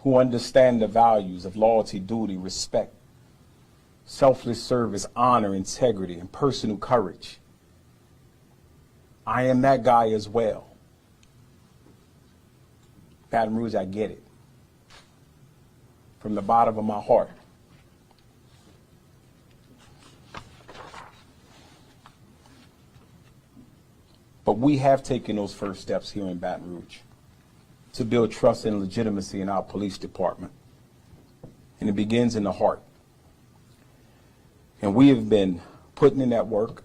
who understand the values of loyalty, duty, respect, selfless service, honor, integrity, and personal courage. I am that guy as well. Baton Rouge, I get it. From the bottom of my heart. But we have taken those first steps here in Baton Rouge to build trust and legitimacy in our police department. And it begins in the heart. And we have been putting in that work.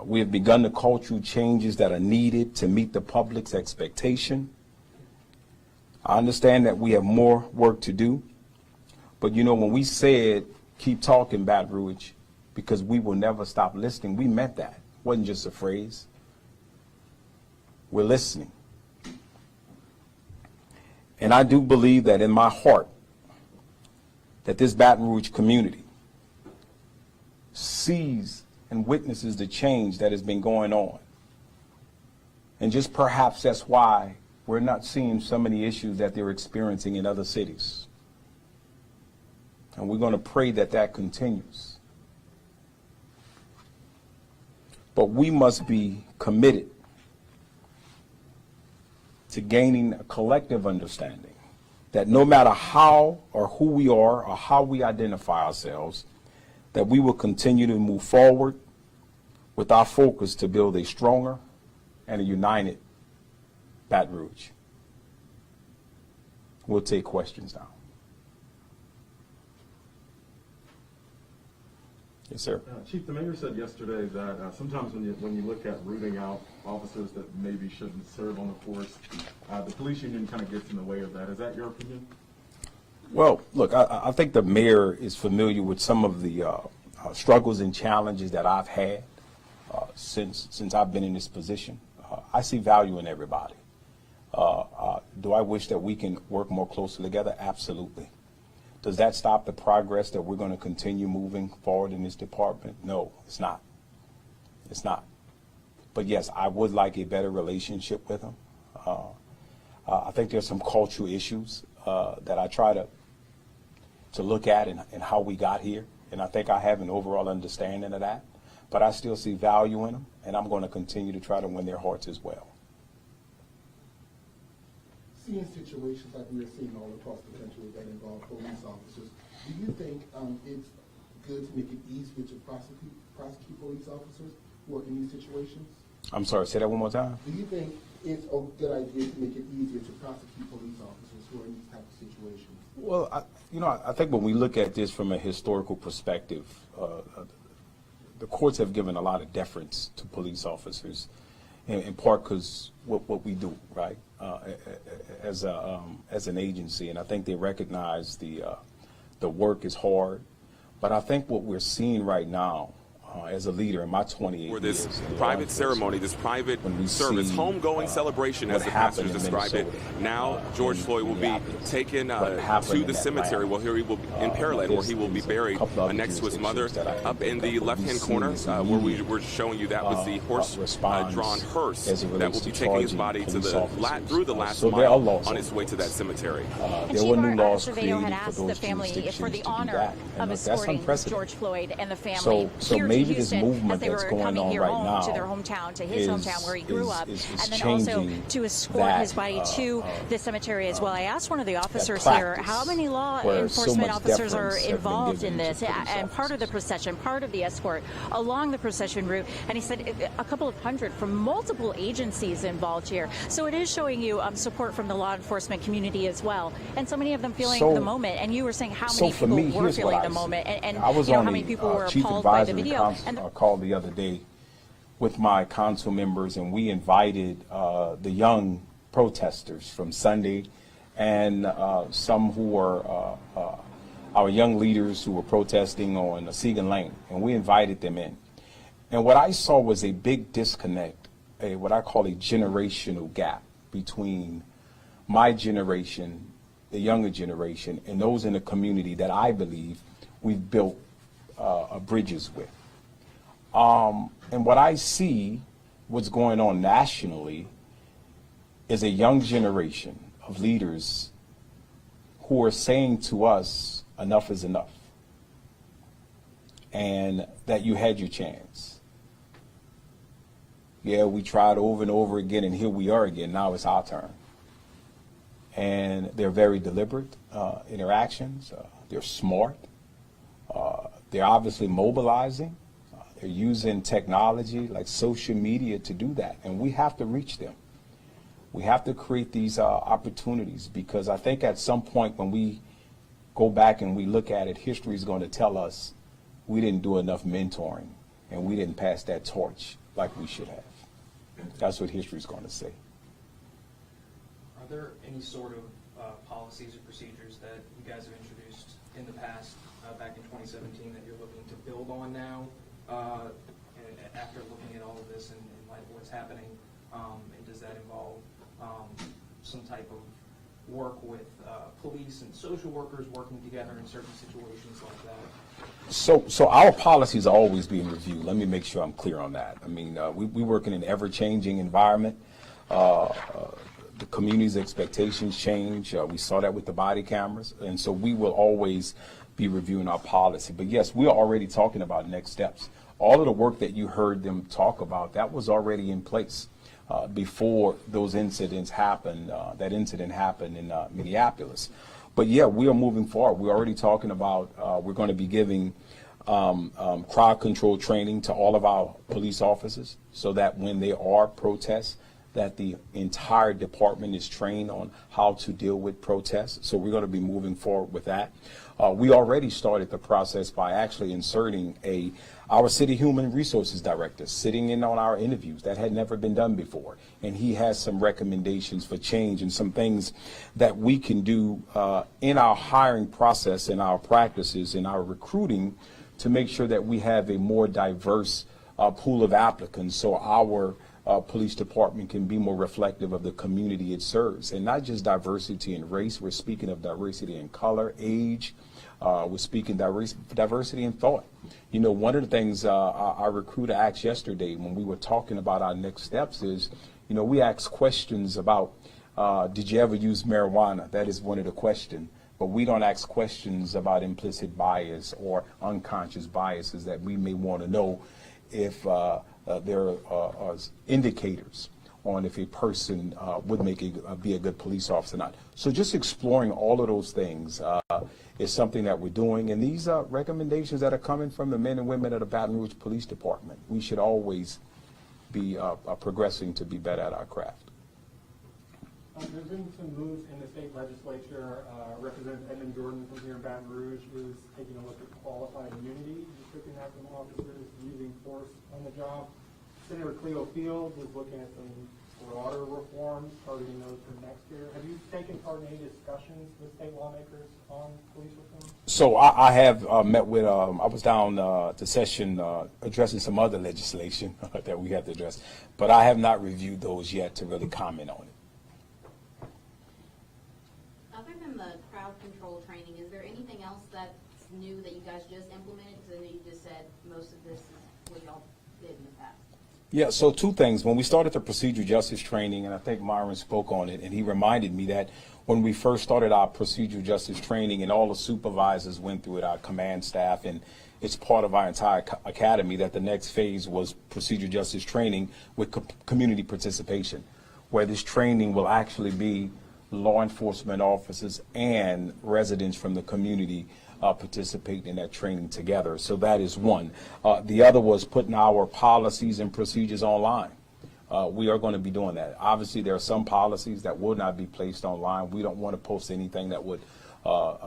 We have begun the cultural changes that are needed to meet the public's expectation. I understand that we have more work to do, but you know, when we said keep talking, Baton Rouge, because we will never stop listening, we meant that. It wasn't just a phrase. We're listening. And I do believe that in my heart that this Baton Rouge community sees and witnesses the change that has been going on. And just perhaps that's why we're not seeing so many issues that they're experiencing in other cities. And we're going to pray that that continues. But we must be committed to gaining a collective understanding that no matter how or who we are or how we identify ourselves, that we will continue to move forward with our focus to build a stronger and a united Baton Rouge. We'll take questions now. Yes, sir. Chief, the mayor said yesterday that sometimes when you look at rooting out officers that maybe shouldn't serve on the force, the police union kind of gets in the way of that. Is that your opinion? Well, look, I think the mayor is familiar with some of the struggles and challenges that I've had since I've been in this position. I see value in everybody. Do I wish that we can work more closely together? Absolutely. Does that stop the progress that we're going to continue moving forward in this department? No, it's not. It's not. But yes, I would like a better relationship with them. I think there's some cultural issues that I try to look at and how we got here. And I think I have an overall understanding of that. But I still see value in them, and I'm going to continue to try to win their hearts as well. Seeing situations like we are seeing all across the country that involve police officers, do you think it's good to make it easier to prosecute police officers who are in these situations? I'm sorry, say that one more time. Do you think it's a good idea to make it easier to prosecute police officers who are in these type of situations? Well, I think when we look at this from a historical perspective, the courts have given a lot of deference to police officers, in part because what we do, right, as an agency, and I think they recognize the work is hard. But I think what we're seeing right now, as a leader in my 28 for this years, private ceremony, this private service, homegoing celebration, as the pastors describe it. Now, George Floyd will be taken to the cemetery, where he will be in Pearland, where he will be buried next to his mother. Up in the left-hand corner, where we were showing you, that was the horse-drawn hearse that will be taking his body to through the last mile on its way to that cemetery. There were new laws created had asked for those the family jurisdictions for the to do honor that. of escorting George Floyd and the family So here maybe to this Houston movement as they that's were going coming on here right home now to their hometown, to his hometown where he grew up, is and then also changing to escort his body to the cemetery as well. I asked one of the officers here how many law enforcement officers are involved in this, and part of the procession, part of the escort along the procession route, and he said a couple of hundred from multiple agencies involved here. So it is showing you support from the law enforcement community as well, and so many of them feeling the moment. And you were saying how many people were feeling the moment, and I was you know, on how many people were Chief appalled by the Advisory video. And call the other day with my council members, and we invited the young protesters from Sunday and some who were our young leaders who were protesting on Segan Lane, and we invited them in. And what I saw was a big disconnect, what I call a generational gap between my generation, the younger generation, and those in the community that I believe we've built bridges with. And what I see, what's going on nationally, is a young generation of leaders who are saying to us, enough is enough, and that you had your chance. Yeah, we tried over and over again, and here we are again. Now it's our turn. And they're very deliberate in their actions. They're smart. They're obviously mobilizing. They're using technology like social media to do that, and we have to reach them. We have to create these opportunities, because I think at some point when we go back and we look at it, history is going to tell us we didn't do enough mentoring and we didn't pass that torch like we should have. That's what history is going to say. Are there any sort of policies or procedures that you guys have introduced in the past, back in 2017, that you're looking to build on now, after looking at all of this and light of what's happening, and does that involve some type of work with police and social workers working together in certain situations like that? So our policies are always being reviewed. Let me make sure I'm clear on that. I mean, we work in an ever-changing environment. The community's expectations change. We saw that with the body cameras, and so we will always be reviewing our policy. But yes, we are already talking about next steps. All of the work that you heard them talk about, that was already in place before those incidents happened. That incident happened in Minneapolis. But yeah, we are moving forward. We're already talking about, we're going to be giving crowd control training to all of our police officers, so that when there are protests, that the entire department is trained on how to deal with protests. So we're going to be moving forward with that. We already started the process by actually inserting our city human resources director sitting in on our interviews. That had never been done before. And he has some recommendations for change and some things that we can do in our hiring process, in our practices, in our recruiting, to make sure that we have a more diverse pool of applicants, so our police department can be more reflective of the community it serves. And not just diversity in race, we're speaking of diversity in color, age, we're speaking diversity in thought. You know, one of the things our recruiter asked yesterday when we were talking about our next steps is, you know, we asked questions about, did you ever use marijuana? That is one of the questions. But we don't ask questions about implicit bias or unconscious biases that we may want to know if there are indicators on if a person would be a good police officer or not. So just exploring all of those things is something that we're doing. And these are recommendations that are coming from the men and women of the Baton Rouge Police Department. We should always be progressing to be better at our craft. There's been some moves in the state legislature. Representative Edmund Jordan from here in Baton Rouge is taking a look at qualified immunity, restricting that from officers using force on the job. Senator Cleo Fields is looking at some broader reforms, targeting those for next year. Have you taken part in any discussions with state lawmakers on police reform? So I have met with, I was down to session addressing some other legislation that we have to address, but I have not reviewed those yet to really comment on it. Other than the crowd control training, is there anything else that's new that you guys just implemented? Because I know you just said most of this is what y'all did in the past. Yeah, so two things. When we started the procedural justice training, and I think Myron spoke on it, and he reminded me that when we first started our procedural justice training and all the supervisors went through it, our command staff, and it's part of our entire academy, that the next phase was procedural justice training with community participation, where this training will actually be law enforcement officers and residents from the community participate in that training together. So that is one. The other was putting our policies and procedures online. We are going to be doing that. Obviously, there are some policies that will not be placed online. We don't want to post anything that would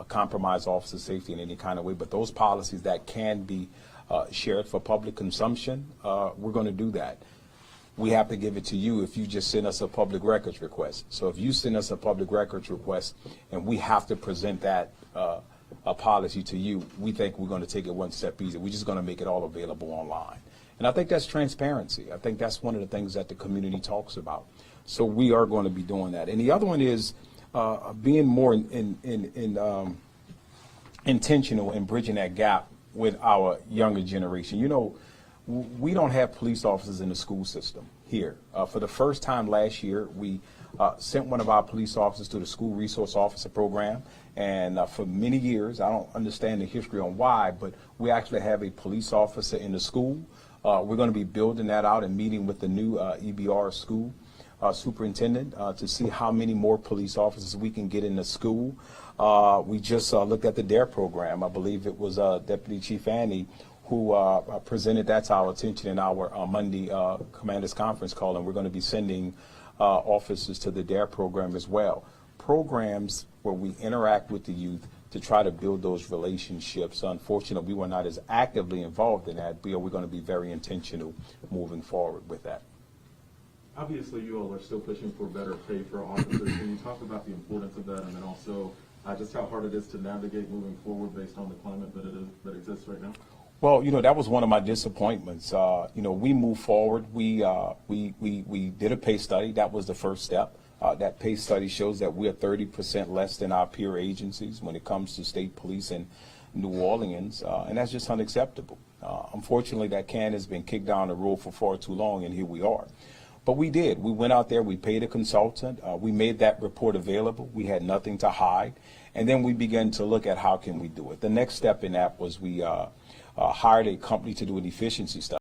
compromise officer safety in any kind of way, but those policies that can be shared for public consumption, we're going to do that. We have to give it to you if you just send us a public records request. So if you send us a public records request and we have to present that a policy to you, we think we're going to take it one step easier. We're just going to make it all available online. And I think that's transparency. I think that's one of the things that the community talks about. So we are going to be doing that. And the other one is being more intentional in bridging that gap with our younger generation. You know, we don't have police officers in the school system here. For the first time last year, we sent one of our police officers to the school resource officer program. And for many years, I don't understand the history on why, but we actually have a police officer in the school. We're going to be building that out and meeting with the new EBR school superintendent to see how many more police officers we can get in the school. We just looked at the DARE program. I believe it was Deputy Chief Annie who presented that to our attention in our Monday Commanders Conference call, and we're going to be sending officers to the DARE program as well. Programs where we interact with the youth to try to build those relationships. Unfortunately, we were not as actively involved in that, but we're going to be very intentional moving forward with that. Obviously, you all are still pushing for better pay for officers. Can you talk about the importance of that, and then also just how hard it is to navigate moving forward based on the climate that exists right now? Well, you know, that was one of my disappointments. You know, we moved forward. We did a pay study. That was the first step. That pay study shows that we are 30% less than our peer agencies when it comes to state police in New Orleans, and that's just unacceptable. Unfortunately, that can has been kicked down the road for far too long, and here we are. But we did. We went out there, we paid a consultant, we made that report available, we had nothing to hide, and then we began to look at how can we do it. The next step in that was we hired a company to do an efficiency study.